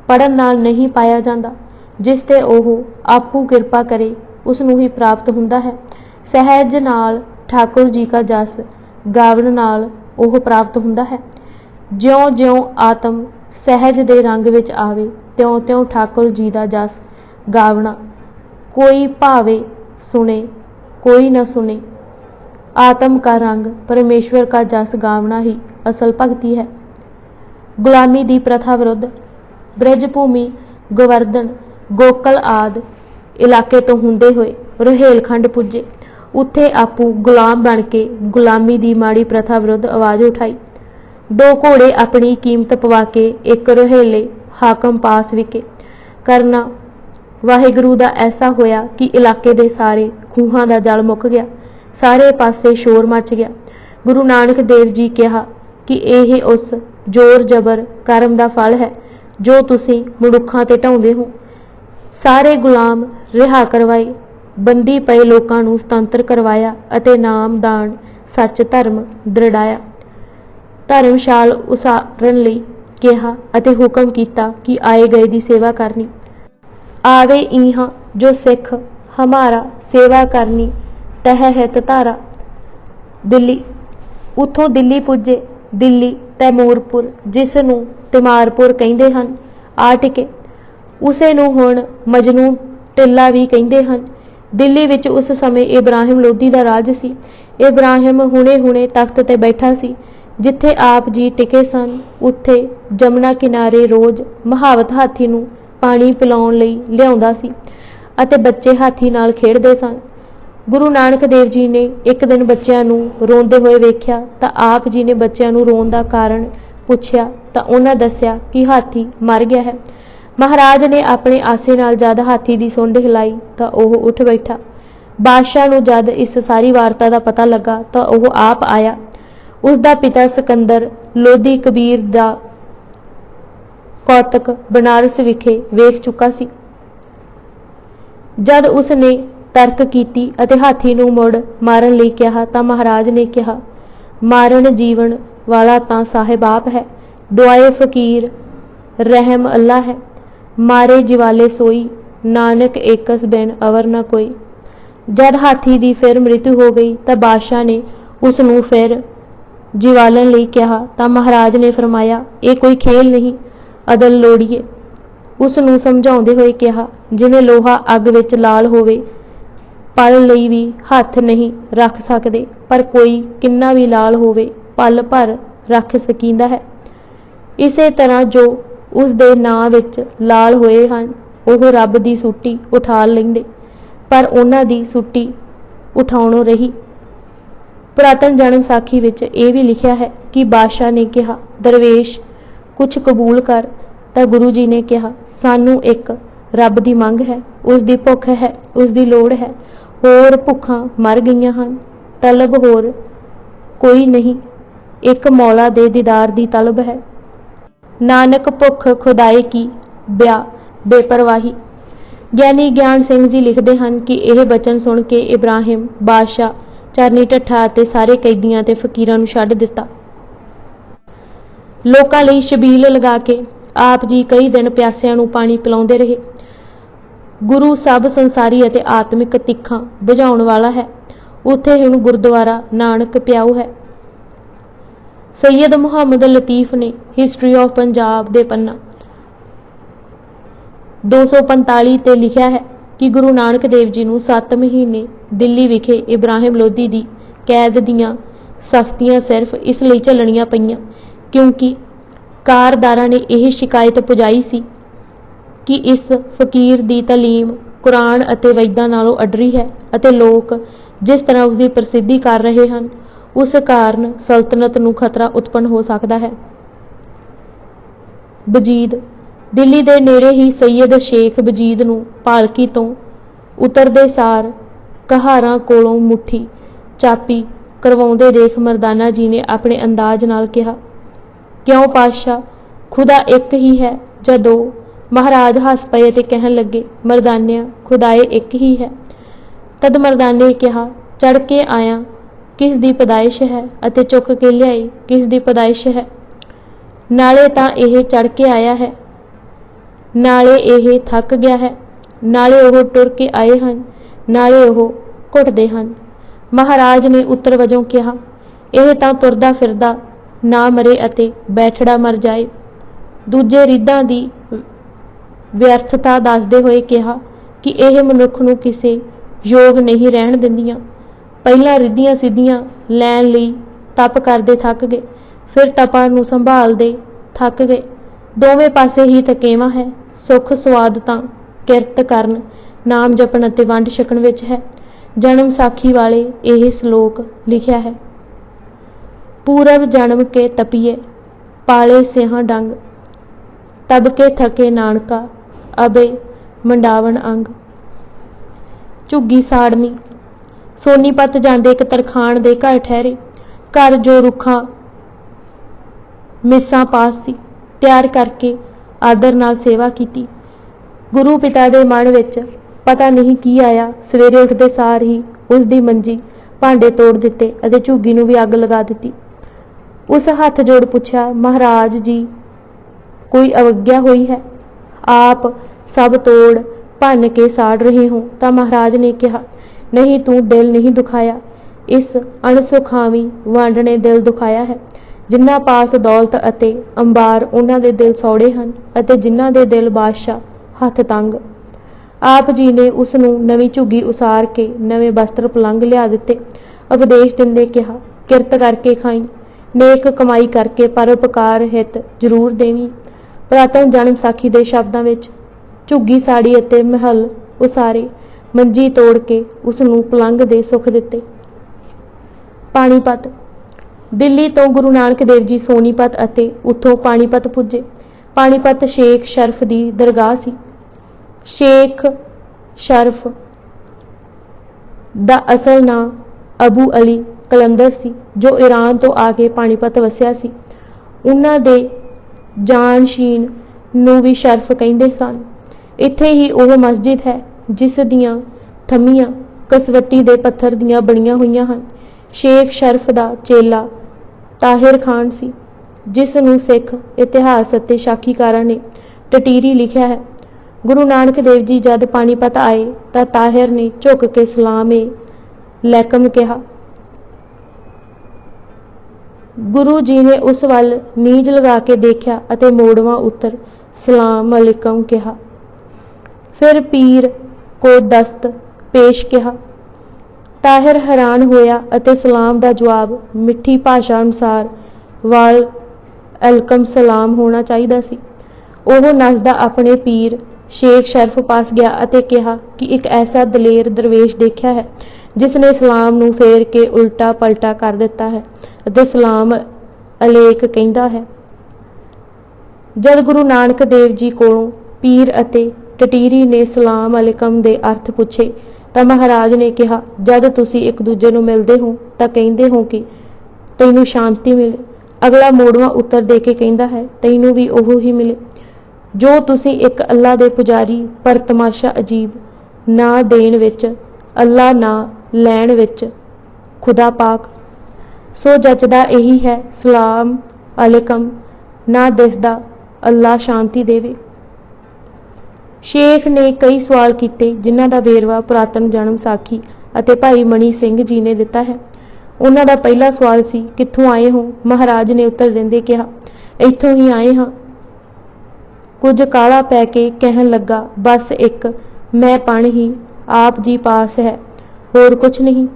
पढ़न नाल नहीं पाया जाता। जिस ते ओह आपू किरपा करे उसनूं ही प्राप्त हुंदा है। सहज नाल ठाकुर जी का जस गावन नाल ओह प्राप्त हुंदा है। ज्यों ज्यों आत्म सहज दे रंग विच आवे त्यों त्यों ठाकुर जी का जस गावना। कोई भावे सुने कोई न सुने, आत्म का रंग परमेश्वर का जस गावना ही असल भगती है। गुलामी की प्रथा विरुद्ध ब्रजभूमि, गोवर्धन, गोकल आदि इलाके तो हुंदे होए रोहेलखंड पुजे। उत्थे आपू गुलाम बन के गुलामी की माड़ी प्रथा विरुद्ध आवाज़ उठाई। 2 घोड़े अपनी कीमत पवा के एक रोहेले हाकम पास विके करना वाहिगुरू दा ऐसा होया कि इलाके दे सारे खूहां दा जल मुक गया, सारे पासे शोर मच गया। गुरु नानक देव जी कहा कि यह उस जोर जबर कर्म दा फल है जो तुसीं मनुक्खां ते ढाउंदे हो। सारे गुलाम रिहा करवाए, बंदी पए लोकां नूं सुतंत्र करवाया अते नाम दान सच धर्म दृढ़ाया। धर्मशाल उसारन लई कहा अते हुक्म कीता कि आए गए दी सेवा करनी। आवे इहाँ जो सिख हमारा सेवा करनी तह हित धारा। दिल्ली, उथों दिल्ली पुजे। दिल्ली तैमूरपुर जिस नूं तिमारपुर कहिंदे हन आ टिके। उसे नूं हुण मजनू टिल्ला भी कहिंदे हन। दिल्ली विच उस समय इब्राहिम लोधी दा राज सी। इब्राहिम हुणे-हुणे तख्त ते बैठा सी। जिथे आप जी टिके सन उत्थे जमुना किनारे रोज़ महावत हाथी नूं पानी पिलाउण लई लिआउंदा सी अते बच्चे हाथी नाल खेडदे सन। गुरु नानक देव जी ने एक दिन बच्चों नूं रोंदे होए वेख्या तां आप जी ने बच्चों नूं रोण दा कारण पुछया तां उन्हां दस्सिया कि हाथी मर गया है। महाराज ने अपने आसे नाल जद हाथी दी सुंड हिलाई तां ओह उठ बैठा। बादशाह नूं जद इस सारी वारता दा पता लगा तां ओह आप आया। उसदा पिता सिकंदर लोधी कबीर दा कौतक बनारस विखे वेख चुका सी। जद उसने तर्क कीती अते हाथी नूं मुड़ मारन लई कहा तां महाराज ने कहा, मारन जीवन वाला तां साहिब आप है, दुआए फकीर रहम अल्लाह है। मारे जिवाले सोई, नानक एकस बिन अवर न कोई। जद हाथी दी फिर मृत्यु हो गई तां बादशाह ने उस नूं फिर जिवालन लई कहा तां महाराज ने फरमाया, ये कोई खेल नहीं, अदल लोड़ीए। उस नूं समझाउंदे होए कहा, जिवें लोहा अग विच लाल होवे, पल लई भी हथ नहीं रख सकदे, पर कोई किन्ना भी लाल होवे पल भर रख सकींदा है। इसे तरह जो उस दे नां विच लाल होए हन ओह रब दी सुट्टी उठा लैंदे, पर उन्हां दी सुट्टी उठाउणों रही। पुरातन जन्म साखी विच यह भी लिखिया है कि बादशाह ने कहा, दरवेश कुछ कबूल कर। तां गुरु जी ने कहा, सानू एक रब दी मंग है, उस दी भुख है, उस दी लोड़ है। होर भुखां मर गईयां हन, तलब होर कोई नहीं, एक मौला दे दीदार दी तलब है। नानक भुख खुदाए की ब्या बेपरवाही। ਗਿਆਨੀ ਗਿਆਨ ਸਿੰਘ जी लिखते हैं कि यह बचन सुन के इब्राहिम बादशाह चरनी ढट्ठा ਅਤੇ ਸਾਰੇ ਕੈਦੀਆਂ ਤੇ ਫਕੀਰਾਂ ਨੂੰ ਛੱਡ ਦਿੱਤਾ। ਲੋਕਾਂ ਲਈ ਛਬੀਲ ਲਗਾ ਕੇ ਆਪ ਜੀ ਕਈ ਦਿਨ ਪਿਆਸਿਆਂ ਨੂੰ ਪਾਣੀ ਪਿਲਾਉਂਦੇ ਰਹੇ। ਗੁਰੂ ਸਭ ਸੰਸਾਰੀ ਅਤੇ ਆਤਮਿਕ ਤਿੱਖਾਂ ਬੁਝਾਉਣ ਵਾਲਾ ਹੈ। ਉੱਥੇ ਹੁਣ ਗੁਰਦੁਆਰਾ ਨਾਨਕ ਪਿਆਉ ਹੈ। ਸੈयद ਮੁਹੰਮਦ ਲਤੀਫ ਨੇ ਹਿਸਟਰੀ ਆਫ ਪੰਜਾਬ ਦੇ ਪੰਨਾ 245 ਤੇ ਲਿਖਿਆ ਹੈ कि गुरु नानक देव जी नूं 7 महीने दिल्ली विखे इब्राहिम लोधी दी कैद दीआं सख्तियां सिर्फ इस लई झल्लणियां पईआं क्योंकि कारदारां ने यह शिकायत पुजाई सी कि इस फकीर दी तलीम कुरान अते वैदां नालों अडरी है अते लोग जिस तरह उसकी प्रसिद्धि कर रहे हैं उस कारण सल्तनत नूं खतरा उत्पन्न हो सकता है। बजीद दिल्ली दे नेड़े ही सैयद शेख बजीद नूं पालकी तो उतरदे सार कहारां कोलों मुट्ठी चापी करवाउंदे देख मरदाना जी ने अपने अंदाज नाल कहा, क्यों पातशाह, खुदा एक ही है जां दो? महाराज हस पए ते कहन लगे, मरदानिया खुदाए एक ही है। तद मरदाने कहा, चढ़ के आया किस दी पैदाइश है अते चुक के लियाई किस दी पैदाइश है? नाले तां यह चढ़ के आया है, नाले यह थक गया है, नाले ओह टुर के आए हैं, नाले ओह घुटदे हैं। महाराज ने उत्तर वजों कहा, यह तां तुरदा फिरदा ना मरे अते बैठड़ा मर जाए। दूजे रिद्धां दी व्यर्थता दसदे होए कहा, कि ਇਹ ਮਨੁੱਖ ਨੂੰ ਕਿਸੇ ਯੋਗ ਨਹੀਂ ਰਹਿਣ ਦਿੰਦੀਆਂ। ਪਹਿਲਾਂ ਰਿੱਧੀਆਂ ਸਿੱਧੀਆਂ ਲੈਣ ਲਈ ਤਪ ਕਰਦੇ ਥੱਕ ਗਏ, ਫਿਰ ਤਪਾਂ ਨੂੰ ਸੰਭਾਲਦੇ ਥੱਕ ਗਏ। ਦੋਵੇਂ ਪਾਸੇ ਹੀ ਥਕੇਵਾਂ ਹੈ। ਸੁੱਖ ਸਵਾਦ ਤਾਂ ਕਿਰਤ ਕਰਨ, ਨਾਮ ਜਪਣ ਅਤੇ ਵੰਡ ਛਕਣ ਵਿੱਚ ਹੈ। ਜਨਮ ਸਾਖੀ ਵਾਲੇ ਇਹ ਸ਼ਲੋਕ ਲਿਖਿਆ ਹੈ। ਪੂਰਬ ਜਨਮ ਕੇ ਤਪੀਏ, ਪਾਲੇ ਸਿਆਂ ਡੰਗ, ਤਬ ਕੇ ਥਕੇ ਨਾਨਕਾ, ਅਬੇ ਮੰਡਾਵਣ ਅੰਗ। ਝੁੱਗੀ ਸਾੜਨੀ। ਸੋਨੀਪਤ ਜਾਂਦੇ ਇੱਕ ਤਰਖਾਣ ਦੇ ਘਰ ਠਹਿਰੇ। ਘਰ ਜੋ ਰੁੱਖਾਂ ਮਿੱਸਾਂ ਪਾਸ ਸੀ, ਤਿਆਰ ਕਰਕੇ ਆਦਰ ਨਾਲ ਸੇਵਾ ਕੀਤੀ। ਗੁਰੂ ਪਿਤਾ ਦੇ ਮਨ ਵਿੱਚ ਪਤਾ ਨਹੀਂ ਕੀ ਆਇਆ। ਸਵੇਰੇ ਉੱਠਦੇ ਸਾਰ ਹੀ ਉਸ ਦੀ ਮੰਜੀ ਭਾਂਡੇ ਤੋੜ ਦਿੱਤੇ ਅਤੇ ਝੁੱਗੀ ਨੂੰ ਵੀ ਅੱਗ ਲਗਾ ਦਿੱਤੀ। ਉਸ ਹੱਥ ਜੋੜ ਪੁੱਛਿਆ, ਮਹਾਰਾਜ ਜੀ ਕੋਈ ਅਵੱਗਿਆ ਹੋਈ ਹੈ? ਆਪ ਸਭ ਤੋੜ ਭੰਨ ਕੇ ਸਾੜ ਰਹੇ ਹੋ। ਤਾਂ ਮਹਾਰਾਜ ਨੇ ਕਿਹਾ, ਨਹੀਂ, ਤੂੰ ਦਿਲ ਨਹੀਂ ਦੁਖਾਇਆ, ਇਸ ਅਣਸੁਖਾਵੀਂ ਵੰਡ ਨੇ ਦਿਲ ਦੁਖਾਇਆ ਹੈ। ਜਿਨ੍ਹਾਂ ਪਾਸ ਦੌਲਤ ਅਤੇ ਅੰਬਾਰ, ਉਹਨਾਂ ਦੇ ਦਿਲ ਸੌੜੇ ਹਨ, ਅਤੇ ਜਿਨ੍ਹਾਂ ਦੇ ਦਿਲ ਬਾਦਸ਼ਾਹ ਹੱਥ ਤੰਗ। ਆਪ ਜੀ ਨੇ ਉਸ ਨੂੰ ਨਵੀਂ ਝੁੱਗੀ ਉਸਾਰ ਕੇ ਨਵੇਂ ਵਸਤਰ ਪਲੰਘ ਲਿਆ ਦਿੱਤੇ। ਉਪਦੇਸ਼ ਦਿੰਦੇ ਕਿਹਾ, ਕਿਰਤ ਕਰਕੇ ਖਾਈ, ਨੇਕ ਕਮਾਈ ਕਰਕੇ ਪਰਉਪਕਾਰ ਹਿਤ ਜ਼ਰੂਰ ਦੇਵੀਂ। ਪੁਰਾਤਨ ਜਨਮ ਸਾਖੀ ਦੇ ਸ਼ਬਦਾਂ ਵਿੱਚ ਝੁੱਗੀ ਸਾੜੀ ਅਤੇ ਮਹਿਲ ਉਸਾਰੇ, ਮੰਜੀ ਤੋੜ ਕੇ ਉਸ ਨੂੰ ਪਲੰਘ ਦੇ ਸੁੱਖ ਦਿੱਤੇ। ਪਾਣੀਪਤ। ਦਿੱਲੀ ਤੋਂ ਗੁਰੂ ਨਾਨਕ ਦੇਵ ਜੀ ਸੋਨੀਪਤ ਅਤੇ ਉੱਥੋਂ ਪਾਣੀਪਤ ਪੁੱਜੇ। ਪਾਣੀਪਤ ਸ਼ੇਖ ਸ਼ਰਫ ਦੀ ਦਰਗਾਹ ਸੀ। ਸ਼ੇਖ ਸ਼ਰਫ ਦਾ ਅਸਲ ਨਾਂ ਅਬੂ ਅਲੀ ਕਲੰਦਰ ਸੀ, ਜੋ ਈਰਾਨ ਤੋਂ ਆ ਕੇ ਪਾਣੀਪਤ ਵਸਿਆ ਸੀ। ਉਹਨਾਂ ਦੇ ਜਾਨਸ਼ੀਨ ਨੂੰ ਵੀ ਸ਼ਰਫ ਕਹਿੰਦੇ ਸਨ। ਇੱਥੇ ਹੀ ਉਹ ਮਸਜਿਦ ਹੈ ਜਿਸ ਦੀਆਂ ਥੰਮੀਆਂ ਕਸਵੱਟੀ ਦੇ ਪੱਥਰ ਦੀਆਂ ਬਣੀਆਂ ਹੋਈਆਂ ਹਨ। ਸ਼ੇਖ ਸ਼ਰਫ ਦਾ ਚੇਲਾ ਤਾਹਿਰ ਖਾਨ ਸੀ, ਜਿਸ ਨੂੰ ਸਿੱਖ ਇਤਿਹਾਸ ਅਤੇ ਸਾਖੀਕਾਰਾਂ ਨੇ ਟਟੀਰੀ ਲਿਖਿਆ ਹੈ। ਗੁਰੂ ਨਾਨਕ ਦੇਵ ਜੀ ਜਦ ਪਾਣੀਪਤ ਆਏ ਤਾਂ ਤਾਹਿਰ ਨੇ ਝੁਕ ਕੇ ਸਲਾਮ-ਏ ਲੈਕਮ ਕਿਹਾ। ਗੁਰੂ ਜੀ ਨੇ ਉਸ ਵੱਲ ਨੀਝ ਲਗਾ ਕੇ ਦੇਖਿਆ ਅਤੇ ਮੋੜਵਾਂ ਉੱਤਰ ਸਲਾਮ ਅਲੈਕਮ ਕਿਹਾ। ਫਿਰ ਪੀਰ ਕੋ ਦਸਤ ਪੇਸ਼ ਕਿਹਾ। ਤਾਹਿਰ ਹੈਰਾਨ ਹੋਇਆ ਅਤੇ ਸਲਾਮ ਦਾ ਜਵਾਬ ਮਿੱਠੀ ਭਾਸ਼ਾ ਅਨੁਸਾਰ ਵਾਲ ਅਲਕਮ ਸਲਾਮ ਹੋਣਾ ਚਾਹੀਦਾ ਸੀ। ਉਹ ਨੱਸਦਾ ਆਪਣੇ ਪੀਰ ਸ਼ੇਖ ਸ਼ਰਫ ਪਾਸ ਗਿਆ ਅਤੇ ਕਿਹਾ ਕਿ ਇੱਕ ਐਸਾ ਦਲੇਰ ਦਰਵੇਸ਼ ਦੇਖਿਆ ਹੈ ਜਿਸ ਨੇ ਸਲਾਮ ਨੂੰ ਫੇਰ ਕੇ ਉਲਟਾ ਪਲਟਾ ਕਰ ਦਿੱਤਾ ਹੈ ਅਤੇ ਸਲਾਮ ਅਲੇਕ ਕਹਿੰਦਾ ਹੈ। ਜਦ ਗੁਰੂ ਨਾਨਕ ਦੇਵ ਜੀ ਕੋਲੋਂ ਪੀਰ ਅਤੇ ਟਟੀਰੀ ਨੇ ਸਲਾਮ ਅਲੈਕਮ ਦੇ ਅਰਥ ਪੁੱਛੇ ਤਾਂ ਮਹਾਰਾਜ ਨੇ ਕਿਹਾ, ਜਦ ਤੁਸੀਂ ਇੱਕ ਦੂਜੇ ਨੂੰ ਮਿਲਦੇ ਹੋ ਤਾਂ ਕਹਿੰਦੇ ਹੋ ਕਿ ਤੈਨੂੰ ਸ਼ਾਂਤੀ ਮਿਲੇ। ਅਗਲਾ ਮੋੜਵਾਂ ਉੱਤਰ ਦੇ ਕੇ ਕਹਿੰਦਾ ਹੈ, ਤੈਨੂੰ ਵੀ ਉਹ ਹੀ ਮਿਲੇ। ਜੋ ਤੁਸੀਂ ਇੱਕ ਅੱਲਾ ਦੇ ਪੁਜਾਰੀ ਪਰ ਤਮਾਸ਼ਾ ਅਜੀਬ, ਨਾ ਦੇਣ ਵਿੱਚ ਅੱਲਾ ਨਾ ਲੈਣ ਵਿੱਚ ਖੁਦਾ ਪਾਕ। ਸੋ ਜੱਚਦਾ ਇਹੀ ਹੈ, ਸਲਾਮ ਅਲੈਕਮ ਨਾ ਦਿਸਦਾ ਅੱਲਾ ਸ਼ਾਂਤੀ ਦੇਵੇ। ਸ਼ੇਖ ਨੇ ਕਈ ਸਵਾਲ ਕੀਤੇ ਜਿਨ੍ਹਾਂ ਦਾ ਵੇਰਵਾ ਪੁਰਾਤਨ ਜਨਮ ਸਾਖੀ ਅਤੇ ਭਾਈ ਮਣੀ ਸਿੰਘ ਜੀ ਨੇ ਦਿੱਤਾ ਹੈ। ਉਹਨਾਂ ਦਾ ਪਹਿਲਾ ਸਵਾਲ ਸੀ, ਕਿੱਥੋਂ ਆਏ ਹੋ? ਮਹਾਰਾਜ ਨੇ ਉੱਤਰ ਦਿੰਦੇ ਕਿਹਾ, ਇੱਥੋਂ ਹੀ ਆਏ ਹਾਂ। ਕੁਝ ਕਾਹਲਾ ਪੈ ਕੇ ਕਹਿਣ ਲੱਗਾ, ਬਸ ਇੱਕ ਮੈਂ ਪਣ ਹੀ ਆਪ ਜੀ ਪਾਸ ਹੈ, ਹੋਰ ਕੁਛ ਨਹੀਂ।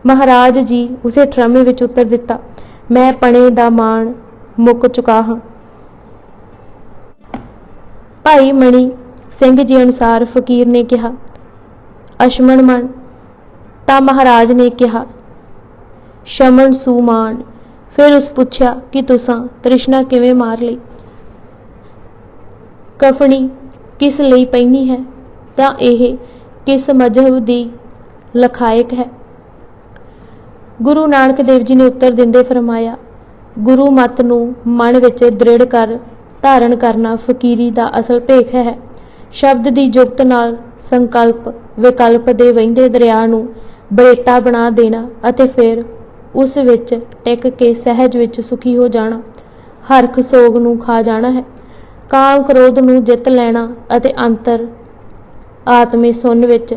ਮਹਾਰਾਜ ਜੀ ਉਸੇ ਠਰਮੇ ਵਿੱਚ ਉੱਤਰ ਦਿੱਤਾ, ਮੈਂ ਪਣੇ ਦਾ ਮਾਣ ਮੁੱਕ ਚੁੱਕਾ ਹਾਂ। ਭਾਈ ਮਣੀ ਸਿੰਘ ਜੀ ਅਨੁਸਾਰ ਫਕੀਰ ਨੇ ਕਿਹਾ, ਅਸ਼ਮਨ ਮਨ। ਤਾਂ ਮਹਾਰਾਜ ਨੇ ਕਿਹਾ, ਸ਼ਮਨ ਸੂਮਾਨ। ਫਿਰ ਉਸ ਪੁੱਛਿਆ ਕਿ ਤੁਸਾਂ ਤ੍ਰਿਸ਼ਨਾ ਕਿਵੇਂ ਮਾਰ ਲਈ? ਕਫਣੀ ਕਿਸ ਲਈ ਪਹਿਨੀ ਹੈ? ਤਾਂ ਇਹ ਕਿਸ ਮਜ਼ਹਬ ਦੀ ਲਖਾਇਕ ਹੈ? ਗੁਰੂ ਨਾਨਕ ਦੇਵ ਜੀ ਨੇ ਉੱਤਰ ਦਿੰਦੇ ਫਰਮਾਇਆ, ਗੁਰੂ ਮਤ ਨੂੰ ਮਨ ਵਿੱਚ ਦ੍ਰਿੜ ਕਰ ਧਾਰਨ ਕਰਨਾ ਫਕੀਰੀ ਦਾ ਅਸਲ ਭੇਖ ਹੈ। ਸ਼ਬਦ ਦੀ ਜੁਗਤ ਨਾਲ ਸੰਕਲਪ ਵਿਕਲਪ ਦੇ ਵਹਿੰਦੇ ਦਰਿਆ ਨੂੰ ਬਰੇਟਾ ਬਣਾ ਦੇਣਾ ਅਤੇ ਫਿਰ ਉਸ ਵਿੱਚ ਟਿਕ ਕੇ ਸਹਿਜ ਵਿੱਚ ਸੁਖੀ ਹੋ ਜਾਣਾ, ਹਰਖ ਸੋਗ ਨੂੰ ਖਾ ਜਾਣਾ ਹੈ। ਕਾਮ ਕ੍ਰੋਧ ਨੂੰ ਜਿੱਤ ਲੈਣਾ ਅਤੇ ਅੰਤਰ ਆਤਮੇ ਸੁੰਨ ਵਿੱਚ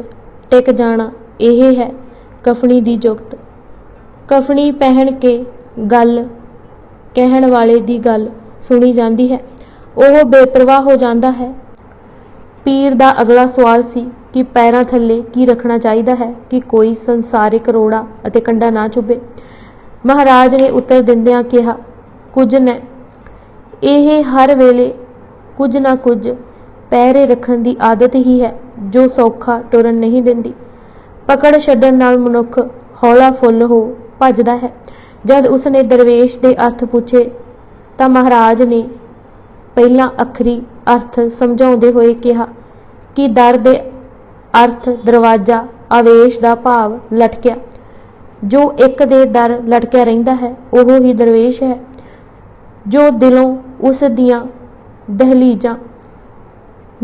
ਟਿਕ ਜਾਣਾ, ਇਹ ਹੈ ਕਫਣੀ ਦੀ ਜੁਗਤ। ਕਫਣੀ ਪਹਿਨ ਕੇ ਗੱਲ ਕਹਿਣ ਵਾਲੇ ਦੀ ਗੱਲ ਸੁਣੀ ਜਾਂਦੀ ਹੈ, ਉਹ ਬੇਪਰਵਾਹ ਹੋ ਜਾਂਦਾ ਹੈ। ਪੀਰ ਦਾ ਅਗਲਾ ਸਵਾਲ ਸੀ ਕਿ ਪੈਰਾਂ ਥੱਲੇ ਕੀ ਰੱਖਣਾ ਚਾਹੀਦਾ ਹੈ ਕਿ ਕੋਈ ਸੰਸਾਰਿਕ ਰੋੜਾ ਅਤੇ ਕੰਡਾ ਨਾ ਚੁੱਭੇ। ਮਹਾਰਾਜ ਨੇ ਉੱਤਰ ਦਿੰਦਿਆਂ ਕਿਹਾ, ਕੁਝ ਨਹੀਂ, ਇਹ ਹਰ ਵੇਲੇ ਕੁਝ ਨਾ ਕੁਝ ਪਹਿਰੇ ਰੱਖਣ ਦੀ ਆਦਤ ਹੀ ਹੈ ਜੋ ਸੌਖਾ ਟੁਰਨ ਨਹੀਂ ਦਿੰਦੀ। ਪਕੜ ਛੱਡਣ ਨਾਲ ਮਨੁੱਖ ਹੌਲਾ ਫੁੱਲ ਹੋ ਭੱਜਦਾ ਹੈ। ਜਦ ਉਸਨੇ ਦਰਵੇਸ਼ ਦੇ ਅਰਥ ਪੁੱਛੇ ਤਾਂ ਮਹਾਰਾਜ ਨੇ ਪਹਿਲਾਂ ਅੱਖਰੀ ਅਰਥ ਸਮਝਾਉਂਦੇ ਹੋਏ ਕਿਹਾ ਕਿ ਦਰ ਦੇ ਅਰਥ ਦਰਵਾਜ਼ਾ, ਆਵੇਸ਼ ਦਾ ਭਾਵ ਲਟਕਿਆ। ਜੋ ਇੱਕ ਦੇ ਦਰ ਲਟਕਿਆ ਰਹਿੰਦਾ ਹੈ ਉਹ ਹੀ ਦਰਵੇਸ਼ ਹੈ। ਜੋ ਦਿਲੋਂ ਉਸ ਦੀਆਂ ਦਹਲੀਜ਼ਾਂ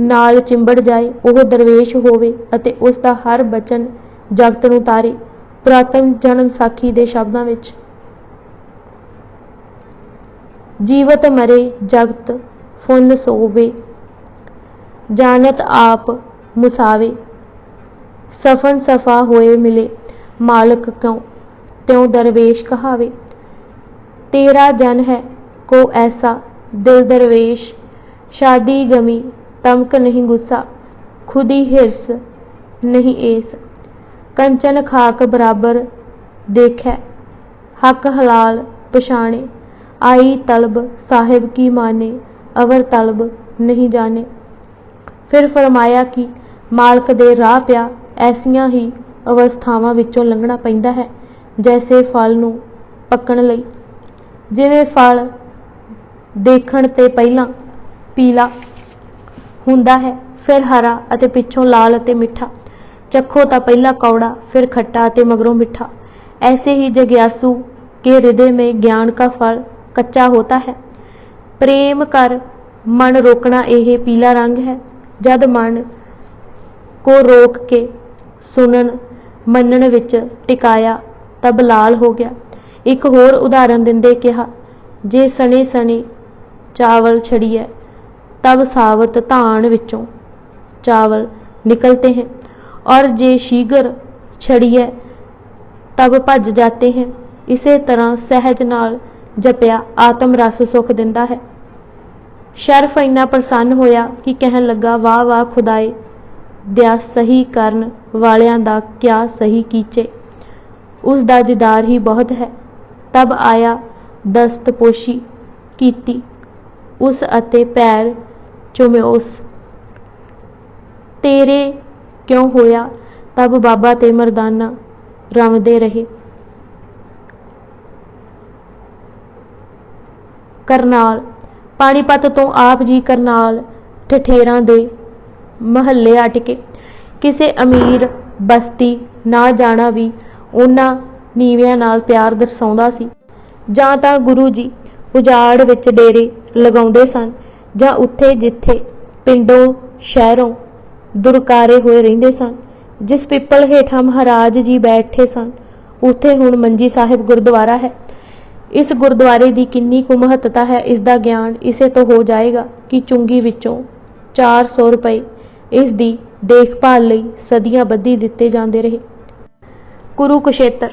ਨਾਲ ਚਿੰਬੜ ਜਾਏ ਉਹ ਦਰਵੇਸ਼ ਹੋਵੇ ਅਤੇ ਉਸ ਦਾ ਹਰ ਬਚਨ ਜਗਤ ਨੂੰ ਤਾਰੇ। ਪੁਰਾਤਨ ਜਨਮ ਸਾਖੀ ਦੇ ਸ਼ਬਦਾਂ ਵਿੱਚ, ਜੀਵਤ ਮਰੇ ਜਗਤ ਫੁਨ ਸੋਵੇ, ਜਾਨਤ ਆਪ ਮੁਸਾਵੇ, ਸਫਨ ਸਫਾ ਹੋਏ ਮਿਲੇ, ਮਾਲਕ ਕਿਉਂ त्यों दरवेश कहावे। तेरा जन है को ऐसा दिल दरवेश, शादी गमी तमक नहीं गुस्सा, खुदी हिरस नहीं एस, कंचन खाक बराबर देखे, हक हलाल पछाणे, आई तलब साहिब की माने, अवर तलब नहीं जाने। फिर फरमाया कि मालक दे राह पिया ऐसियां ही अवस्थावां विचों लंघना पैंदा है जैसे फल नूं पकण लई। जिवें फल देखण ते पहिलां पीला हुंदा है, फिर हरा अते पिछों लाल अते मिठा, चखो तां पहिलां कौड़ा फिर खट्टा अते मगरों मिठा, ऐसे ही जिज्ञासु के हृदय में ज्ञान का फल कच्चा होता है। प्रेम कर मन रोकना यह पीला रंग है। जद मन को रोक के सुनन मनन विच टिकाया तब लाल हो गया। एक होर उदाहरण दिंदे कहा, जे सने सने चावल छड़िए तब सावत धान विचों चावल निकलते हैं, और जे शीघ्र छड़िए तब भज जाते हैं। इसे तरह सहज नाल जपिया आत्म रस सुख दिंदा है। शरफ इन्ना प्रसन्न होया कि कहन लगा, वाह वाह खुदाए दिया सही करन वालियां दा क्या सही कीचे, उस दा दीदार ही बहुत है। तब आया दस्तपोशी कीती उस अते पैर चुम्योस, तेरे क्यों होया। तब बाबा ते मरदाना रमदे रहे। करनाल पानीपत तो आप जी करनाल ठठेरां दे महल्ले अटके। किसे अमीर बस्ती ना जाना भी उन्हां नीवियां नाल प्यार दर्शाउंदा सी। जां तां गुरु जी उजाड़ विच डेरे लगाउंदे सन, जां उत्थे जिथे पिंडों शहरों दुरकारे होए रहिंदे सन। जिस पिपल हेठां महाराज जी बैठे सन उत्थे हुण मंजी साहिब गुरुद्वारा है। इस गुरुद्वारे की किन्नी कु महत्ता है इसका ज्ञान इसे तो हो जाएगा कि चुंगी विचों 400 रुपए इसकी देखभाल लई सदियां बधी दिते जांदे रहे। कुरुक्षेत्र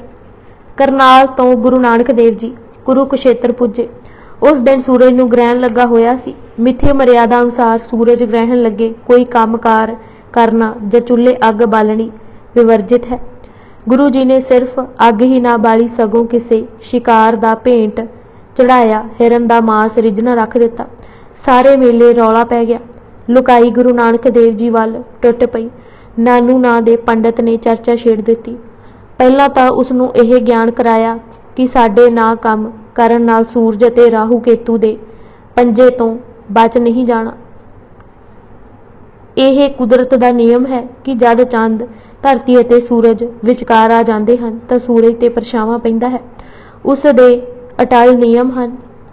करनाल तो गुरु नानक देव जी कुरुक्षेत्र पुजे। उस दिन सूरज नूं ग्रहण लगा होया सी। मिथ्य मर्यादा अनुसार सूरज ग्रहण लगे कोई कामकार करना जां चुल्हे अग बालनी विवर्जित है। गुरु जी ने सिर्फ अग ही ना बाली सगों किसे शिकार दा भेंट चढ़ाया हिरन दा मांस रिझना रख दिता। सारे मेले रौला पै गया। लुकाई गुरु नानक देव जी वाल टुट पई। नानू नां दे पंडित ने चर्चा छेड़ दिती। पहला तां उसनूं यह ज्ञान कराया कि साडे ना काम करन नाल सूरज ते राहू केतू दे पंजे तो बच नहीं जाना। यह कुदरत दा नियम है कि जद चंद धरती अते सूरज विचकार आ जाते हैं तो सूरज ते परछावां पैंदा है। उस दे अटल नियम हैं।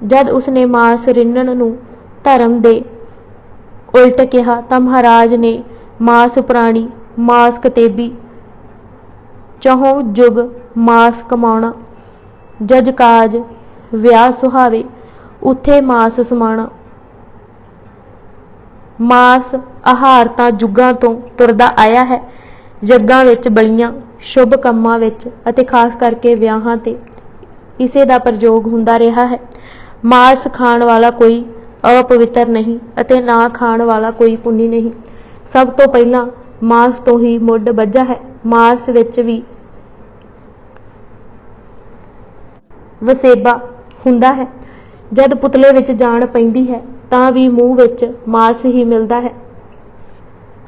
जद उसने मांस रिन्नण नूं धर्म दे उल्ट कहा तो महाराज ने मांस प्राणी मांस कतेबी चौहों जुग मांस कमाउणा। जज काज विआह सुहावे उत्थे मांस समाणा। मांस आहार तां जुगां तो तुरदा आया है। जग्गां विच बलियां शुभ कंमां विच अते खास करके विआहां ते इसे दा प्रयोग हुंदा रहा है। मांस खाण वाला कोई अपवित्र नहीं अते ना खाण वाला कोई पुन्नी नहीं। ਸਭ ਤੋਂ ਪਹਿਲਾਂ ਮਾਸ ਤੋਂ ਹੀ ਮੁੱਢ ਬੱਝਾ ਹੈ। ਮਾਸ ਵਿੱਚ ਵੀ ਵਸੇਬਾ ਹੁੰਦਾ ਹੈ। ਜਦ ਪੁਤਲੇ ਵਿੱਚ ਜਾਨ ਪੈਂਦੀ ਹੈ ਤਾਂ ਵੀ ਮੂੰਹ ਵਿੱਚ ਮਾਸ ਹੀ ਮਿਲਦਾ ਹੈ।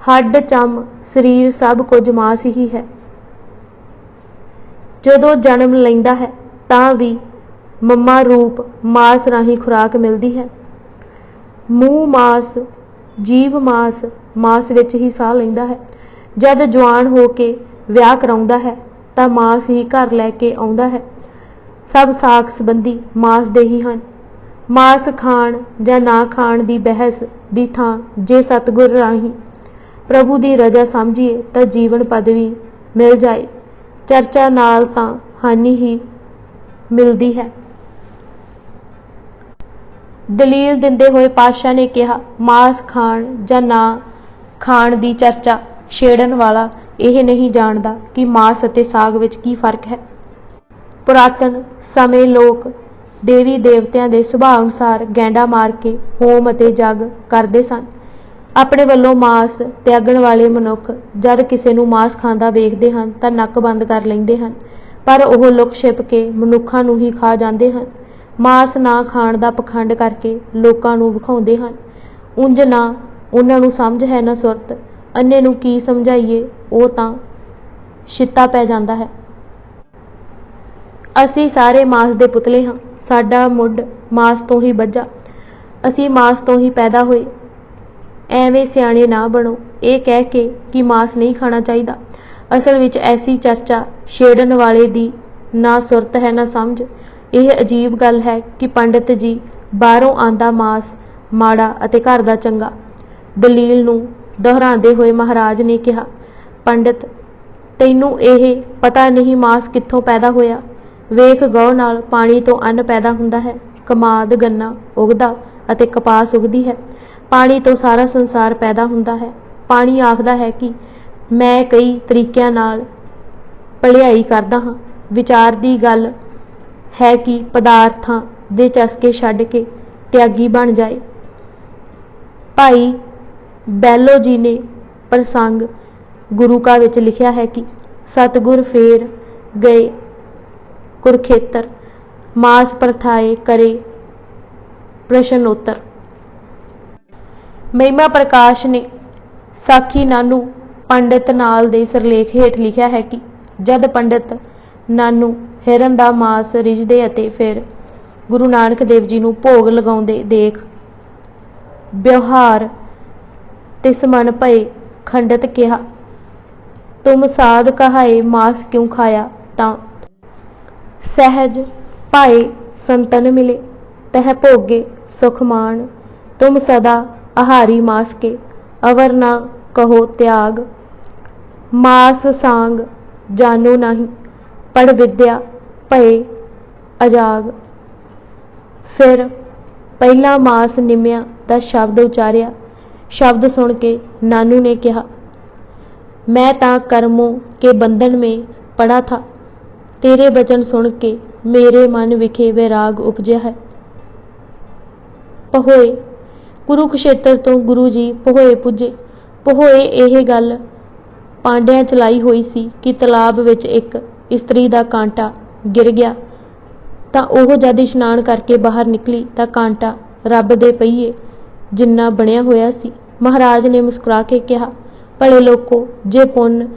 ਹੱਡ ਚੰਮ ਸਰੀਰ ਸਭ ਕੁਝ ਮਾਸ ਹੀ ਹੈ। ਜਦੋਂ ਜਨਮ ਲੈਂਦਾ ਹੈ ਤਾਂ ਵੀ ਮੰਮਾ ਰੂਪ ਮਾਸ ਰਾਹੀਂ ਖੁਰਾਕ ਮਿਲਦੀ ਹੈ। ਮੂੰਹ ਮਾਸ, ਜੀਭ ਮਾਸ, ਮਾਸ ਵਿੱਚ ਹੀ ਸਾਹ ਲੈਂਦਾ ਹੈ। ਜਦ ਜਵਾਨ ਹੋ ਕੇ ਵਿਆਹ ਕਰਾਉਂਦਾ ਹੈ ਤਾਂ ਮਾਸ ਹੀ ਘਰ ਲੈ ਕੇ ਆਉਂਦਾ ਹੈ। ਸਭ ਸਾਕ ਸੰਬੰਧੀ ਮਾਸ ਦੇ ਹੀ ਹਨ। ਮਾਸ ਖਾਣ ਜਾਂ ਨਾ ਖਾਣ ਦੀ ਬਹਿਸ ਦੀ ਥਾਂ ਜੇ ਸਤਿਗੁਰ ਰਾਹੀਂ ਪ੍ਰਭੂ ਦੀ ਰਜ਼ਾ ਸਮਝੀਏ ਤਾਂ ਜੀਵਨ ਪਦਵੀ ਮਿਲ ਜਾਏ। ਚਰਚਾ ਨਾਲ ਤਾਂ ਹਾਨੀ ਹੀ ਮਿਲਦੀ ਹੈ। ਦਲੀਲ ਦਿੰਦੇ ਹੋਏ ਪਾਤਸ਼ਾਹ ਨੇ ਕਿਹਾ, ਮਾਸ ਖਾਣ ਜਾਂ ਨਾ ਖਾਣ ਦੀ ਚਰਚਾ ਛੇੜਨ ਵਾਲਾ ਇਹ ਨਹੀਂ ਜਾਣਦਾ ਕਿ ਮਾਸ ਅਤੇ ਸਾਗ ਵਿੱਚ ਕੀ ਫਰਕ ਹੈ। ਪੁਰਾਤਨ ਸਮੇਂ ਲੋਕ ਦੇਵੀ ਦੇਵਤਿਆਂ ਦੇ ਸੁਭਾਅ ਅਨੁਸਾਰ ਗੈਂਡਾ ਮਾਰ ਕੇ ਹੋਮ ਅਤੇ ਜਗ ਕਰਦੇ ਸਨ। ਆਪਣੇ ਵੱਲੋਂ ਮਾਸ ਤਿਆਗਣ ਵਾਲੇ ਮਨੁੱਖ ਜਦ ਕਿਸੇ ਨੂੰ ਮਾਸ ਖਾਂਦਾ ਵੇਖਦੇ ਹਨ ਤਾਂ ਨੱਕ ਬੰਦ ਕਰ ਲੈਂਦੇ ਹਨ, ਪਰ ਉਹ ਲੁਕ ਛਿਪ ਕੇ ਮਨੁੱਖਾਂ ਨੂੰ ਹੀ ਖਾ ਜਾਂਦੇ ਹਨ। ਮਾਸ ਨਾ ਖਾਣ ਦਾ ਪਖੰਡ ਕਰਕੇ ਲੋਕਾਂ ਨੂੰ ਵਿਖਾਉਂਦੇ ਹਨ। ਉਂਝ ਨਾ ਉਹਨਾਂ ਨੂੰ ਸਮਝ ਹੈ ਨਾ ਸੁਰਤ। ਅੰਨੇ ਨੂੰ ਕੀ ਸਮਝਾਈਏ, ਉਹ ਤਾਂ ਛਿੱਤਾ ਪੈ ਜਾਂਦਾ ਹੈ। ਅਸੀਂ ਸਾਰੇ ਮਾਸ ਦੇ ਪੁਤਲੇ ਹਾਂ। ਸਾਡਾ ਮੁੱਢ ਮਾਸ ਤੋਂ ਹੀ ਬੱਝਾ। ਅਸੀਂ ਮਾਸ ਤੋਂ ਹੀ ਪੈਦਾ ਹੋਏ। ਐਵੇਂ ਸਿਆਣੇ ਨਾ ਬਣੋ ਇਹ ਕਹਿ ਕੇ ਕਿ ਮਾਸ ਨਹੀਂ ਖਾਣਾ ਚਾਹੀਦਾ। ਅਸਲ ਵਿੱਚ ਐਸੀ ਚਰਚਾ ਛੇੜਨ ਵਾਲੇ ਦੀ ਨਾ ਸੁਰਤ ਹੈ ਨਾ ਸਮਝ। ਇਹ ਅਜੀਬ ਗੱਲ ਹੈ ਕਿ ਪੰਡਿਤ ਜੀ ਬਾਹਰੋਂ ਆਂਦਾ ਮਾਸ ਮਾੜਾ ਅਤੇ ਘਰ ਦਾ ਚੰਗਾ। ਦਲੀਲ ਨੂੰ ਦੁਹਰਾਉਂਦੇ ਹੋਏ ਮਹਾਰਾਜ ਨੇ ਕਿਹਾ, ਪੰਡਿਤ, ਤੈਨੂੰ ਇਹ ਪਤਾ ਨਹੀਂ ਮਾਸ ਕਿੱਥੋਂ ਪੈਦਾ ਹੋਇਆ। ਵੇਖ ਗਹੁ ਨਾਲ ਪਾਣੀ ਤੋਂ ਅੰਨ ਪੈਦਾ ਹੁੰਦਾ ਹੈ। ਕਮਾਦ, ਗੰਨਾ ਉਗਦਾ ਅਤੇ ਕਪਾਸ ਉਗਦੀ ਹੈ। ਪਾਣੀ ਤੋਂ ਸਾਰਾ ਸੰਸਾਰ ਪੈਦਾ ਹੁੰਦਾ ਹੈ। ਪਾਣੀ ਆਖਦਾ ਹੈ ਕਿ ਮੈਂ ਕਈ ਤਰੀਕਿਆਂ ਨਾਲ ਭਲਾਈ ਕਰਦਾ ਹਾਂ। ਵਿਚਾਰ ਦੀ ਗੱਲ ਹੈ ਕਿ ਪਦਾਰਥਾਂ ਦੇ ਚਸਕੇ ਛੱਡ ਕੇ ਤਿਆਗੀ ਬਣ ਜਾਏ। ਭਾਈ ਬੈਲੋ ਜੀ ਨੇ ਪ੍ਰਸੰਗ ਗੁਰੂ ਕਾ ਵਿੱਚ ਲਿਖਿਆ ਹੈ ਕਿ ਸਤਿਗੁਰ ਫੇਰ ਗਏ ਕੁਰਖੇਤਰ, ਮਾਸ ਪ੍ਰਥਾਏ ਕਰੇ ਪ੍ਰਸ਼ਨੋਤਰ। ਮਹਿਮਾ ਪ੍ਰਕਾਸ਼ ਨੇ ਸਾਖੀ ਨਾਨੂ ਪੰਡਿਤ ਨਾਲ ਦੇ ਸਿਰਲੇਖ ਹੇਠ ਲਿਖਿਆ ਹੈ ਕਿ ਜਦ ਪੰਡਿਤ ਨਾਨੂ ਹਿਰਨ ਦਾ ਮਾਸ ਰਿਝਦੇ ਅਤੇ ਫਿਰ ਗੁਰੂ ਨਾਨਕ ਦੇਵ ਜੀ ਨੂੰ ਭੋਗ ਲਗਾਉਂਦੇ ਦੇਖ ਵਿਵਹਾਰ ਤਿਸ ਮਨ ਭਏ ਖੰਡਿਤ ਕਿਹਾ, ਤੁਮ ਸਾਧ ਕਹਾਏ ਮਾਸ ਕਿਉਂ ਖਾਇਆ। ਤਾਂ ਸਹਿਜ ਭਾਏ ਸੰਤਨ ਮਿਲੇ ਤਹ ਭੋਗੇ ਸੁਖ ਮਾਣ, ਤੁਮ ਸਦਾ ਆਹਾਰੀ ਮਾਸ ਕੇ ਅਵਰ ਨਾ ਕਹੋ ਤਿਆਗ। ਮਾਸ ਸਾਂਗ ਜਾਨੋ ਨਹੀਂ ਪੜ ਵਿਦਿਆ ਭਏ ਅਜਾਗ। ਫਿਰ ਪਹਿਲਾ ਮਾਸ ਨਿਮਿਆ ਦਾ ਸ਼ਬਦ ਉਚਾਰਿਆ। ਸ਼ਬਦ ਸੁਣ ਕੇ ਨਾਨੂ ਨੇ ਕਿਹਾ, मैं ता कर्मों के बंधन में पड़ा था। तेरे वचन सुन के मेरे मन विखे वैराग उपजया है। पहोए कुरुक्षेत्र तो गुरु जी पहोए पुजे। पहोए यह गल पांड्या चलाई हुई सी कि तलाब विच एक इस्त्री दा कांटा गिर गया तां ओह जद इशनान करके बाहर निकली तां कांटा रब दे पईए जिन्ना बनिया होया सी। महाराज ने मुस्कुरा के कहा, भले लोको, जे पुण्य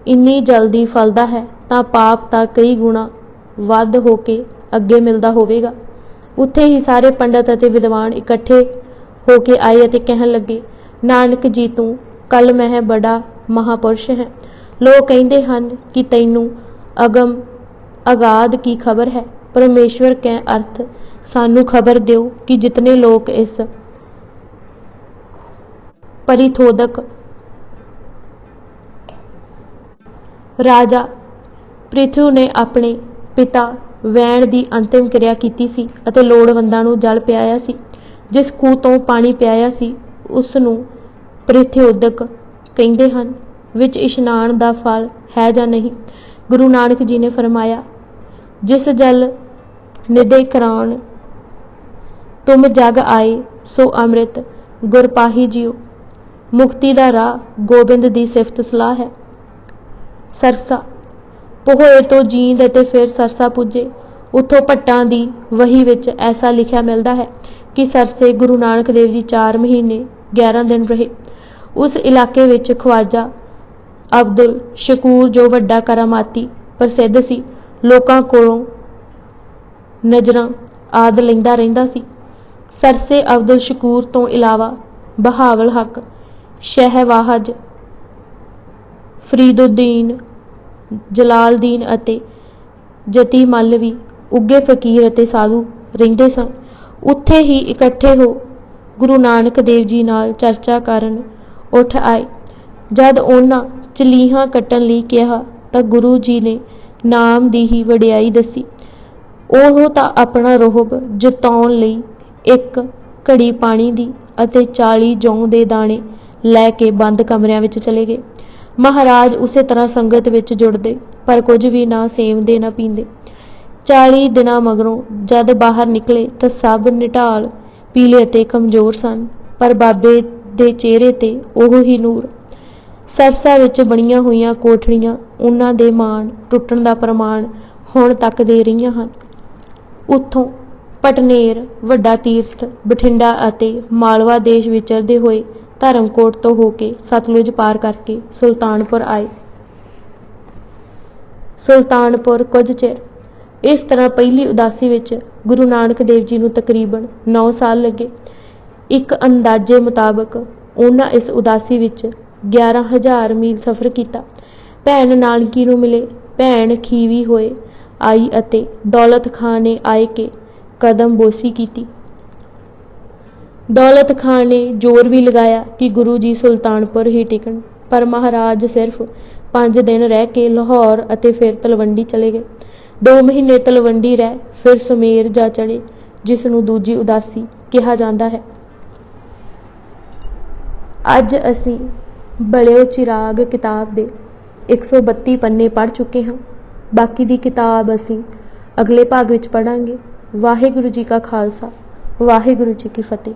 इन्नी जल्दी फलदा है तां पाप तां कई गुणा वध हो के अगे मिलदा होवेगा। उत्थे ही सारे पंडित अते विद्वान इकट्ठे हो के आए अते कहन लगे, नानक जी तू कल मह बड़ा महापुरुष है। लोग कहते हैं कि तैनू अगम अगाध की खबर है। परमेश्वर के अर्थ सानू खबर दियो कि जितने लोग इस परिथोदक राजा ਪ੍ਰਿਥੂ ਨੇ ਆਪਣੇ ਪਿਤਾ ਵੈਣ ਦੀ ਅੰਤਿਮ ਕਿਰਿਆ ਕੀਤੀ ਸੀ ਅਤੇ ਲੋੜਵੰਦਾਂ ਨੂੰ ਜਲ ਪਿਆਇਆ ਸੀ। ਜਿਸ ਖੂਹ ਤੋਂ ਪਾਣੀ ਪਿਆਇਆ ਸੀ ਉਸ ਨੂੰ ਪ੍ਰਿਥੋਦਕ ਕਹਿੰਦੇ ਹਨ। ਵਿੱਚ ਇਸ਼ਨਾਨ ਦਾ ਫਲ ਹੈ ਜਾਂ ਨਹੀਂ। ਗੁਰੂ ਨਾਨਕ ਜੀ ਨੇ ਫਰਮਾਇਆ, ਜਿਸ ਜਲ ਨਿਦੇ ਕਰਾਣ ਤੁਮ ਜਗ ਆਏ ਸੋ ਅੰਮ੍ਰਿਤ ਗੁਰ ਪਾਹੀ ਜਿਉ। ਮੁਕਤੀ ਦਾ ਰਾਹ ਗੋਬਿੰਦ ਦੀ ਸਿਫਤ ਸਲਾਹ ਹੈ। ਸਰਸਾ ਪੋਹੇ ਤੋਂ ਜੀਂਦ ਅਤੇ ਫਿਰ ਸਰਸਾ ਪੁੱਜੇ। ਉੱਥੋਂ ਭੱਟਾਂ ਦੀ ਵਹੀ ਵਿੱਚ ਐਸਾ ਲਿਖਿਆ ਮਿਲਦਾ ਹੈ ਕਿ ਸਰਸੇ ਗੁਰੂ ਨਾਨਕ ਦੇਵ ਜੀ 4 ਮਹੀਨੇ 11 ਦਿਨ ਰਹੇ। ਉਸ ਇਲਾਕੇ ਵਿੱਚ ਖਵਾਜਾ ਅਬਦੁਲ ਸ਼ਕੂਰ ਜੋ ਵੱਡਾ ਕਰਾਮਾਤੀ ਪ੍ਰਸਿੱਧ ਸੀ, ਲੋਕਾਂ ਕੋਲੋਂ ਨਜ਼ਰਾਂ ਆਦਿ ਲੈਂਦਾ ਰਹਿੰਦਾ ਸੀ। ਸਰਸੇ ਅਬਦੁਲ ਸ਼ਕੂਰ ਤੋਂ ਇਲਾਵਾ ਬਹਾਵਲ ਹੱਕ, ਸ਼ਹਿਵਾਹਜ, ਫਰੀਦੁੱਦੀਨ, ਜਲਾਲਦੀਨ ਅਤੇ ਜਤੀ ਮੱਲ ਵੀ ਉੱਘੇ ਫਕੀਰ ਅਤੇ ਸਾਧੂ ਰਹਿੰਦੇ ਸਨ। ਉੱਥੇ ਹੀ ਇਕੱਠੇ ਹੋ ਗੁਰੂ ਨਾਨਕ ਦੇਵ ਜੀ ਨਾਲ ਚਰਚਾ ਕਰਨ ਉੱਠ ਆਏ। ਜਦ ਉਹਨਾਂ ਚਲੀਹਾਂ ਕੱਟਣ ਲਈ ਕਿਹਾ ਤਾਂ ਗੁਰੂ ਜੀ ਨੇ ਨਾਮ ਦੀ ਹੀ ਵਡਿਆਈ ਦੱਸੀ। ਉਹ ਤਾਂ ਆਪਣਾ ਰੋਹਬ ਜਤਾਉਣ ਲਈ 1 ਘੜੀ ਪਾਣੀ ਦੀ ਅਤੇ 40 ਜੌਂ ਦੇ ਦਾਣੇ ਲੈ ਕੇ ਬੰਦ ਕਮਰਿਆਂ ਵਿੱਚ ਚਲੇ ਗਏ। ਮਹਾਰਾਜ ਉਸੇ ਤਰ੍ਹਾਂ ਸੰਗਤ ਵਿੱਚ ਜੁੜਦੇ, ਪਰ ਕੁਝ ਵੀ ਨਾ ਸੇਵਦੇ ਨਾ ਪੀਂਦੇ। 40 ਦਿਨਾਂ ਮਗਰੋਂ ਜਦ ਬਾਹਰ ਨਿਕਲੇ ਤਾਂ ਸਭ ਨਿਢਾਲ, ਪੀਲੇ ਅਤੇ ਕਮਜ਼ੋਰ ਸਨ, ਪਰ ਬਾਬੇ ਦੇ ਚਿਹਰੇ ਤੇ ਉਹ ਹੀ ਨੂਰ। ਸਰਸਾ ਵਿੱਚ ਬਣੀਆਂ ਹੋਈਆਂ ਕੋਠੜੀਆਂ ਉਹਨਾਂ ਦੇ ਮਾਣ ਟੁੱਟਣ ਦਾ ਪ੍ਰਮਾਣ ਹੁਣ ਤੱਕ ਦੇ ਰਹੀਆਂ ਹਨ। ਉੱਥੋਂ ਪਟਨੇਰ, ਵੱਡਾ ਤੀਰਥ, ਬਠਿੰਡਾ ਅਤੇ ਮਾਲਵਾ ਦੇਸ਼ ਵਿਚਰਦੇ ਹੋਏ ਧਰਮਕੋਟ ਤੋਂ ਹੋ ਕੇ ਸਤਲੁਜ ਪਾਰ ਕਰਕੇ ਸੁਲਤਾਨਪੁਰ ਆਏ। ਸੁਲਤਾਨਪੁਰ ਕੁਝ ਚਿਰ। ਇਸ ਤਰ੍ਹਾਂ ਪਹਿਲੀ ਉਦਾਸੀ ਵਿੱਚ ਗੁਰੂ ਨਾਨਕ ਦੇਵ ਜੀ ਨੂੰ ਤਕਰੀਬਨ 9 ਸਾਲ ਲੱਗੇ। ਇੱਕ ਅੰਦਾਜ਼ੇ ਮੁਤਾਬਕ ਉਹਨਾਂ ਇਸ ਉਦਾਸੀ ਵਿੱਚ 11,000 ਮੀਲ ਸਫ਼ਰ ਕੀਤਾ। ਭੈਣ ਨਾਨਕੀ ਨੂੰ ਮਿਲੇ। ਭੈਣ ਖੀਵੀ ਹੋਏ ਆਈ ਅਤੇ ਦੌਲਤ ਖਾਂ ਨੇ ਆਏ ਕੇ ਕਦਮ ਬੋਸੀ ਕੀਤੀ। ਦੌਲਤ ਖਾਂ ਨੇ ਜ਼ੋਰ ਵੀ ਲਗਾਇਆ ਕਿ ਗੁਰੂ ਜੀ ਸੁਲਤਾਨਪੁਰ ਹੀ ਟਿਕਣ, ਪਰ ਮਹਾਰਾਜ ਸਿਰਫ 5 ਦਿਨ ਰਹਿ ਕੇ ਲਾਹੌਰ ਅਤੇ ਫਿਰ ਤਲਵੰਡੀ ਚਲੇ ਗਏ। 2 ਮਹੀਨੇ ਤਲਵੰਡੀ ਰਹਿ ਫਿਰ ਸੁਮੇਰ ਜਾ ਚੜੇ, ਜਿਸ ਨੂੰ ਦੂਜੀ ਉਦਾਸੀ ਕਿਹਾ ਜਾਂਦਾ ਹੈ। ਅੱਜ ਅਸੀਂ ਬਲਿਓ ਚਿਰਾਗ ਕਿਤਾਬ ਦੇ 132 ਪੰਨੇ ਪੜ੍ਹ ਚੁੱਕੇ ਹਾਂ। ਬਾਕੀ ਦੀ ਕਿਤਾਬ ਅਸੀਂ ਅਗਲੇ ਭਾਗ ਵਿੱਚ ਪੜ੍ਹਾਂਗੇ। ਵਾਹਿਗੁਰੂ ਜੀ ਕਾ ਖਾਲਸਾ, ਵਾਹਿਗੁਰੂ ਜੀ ਕੀ ਫਤਿਹ।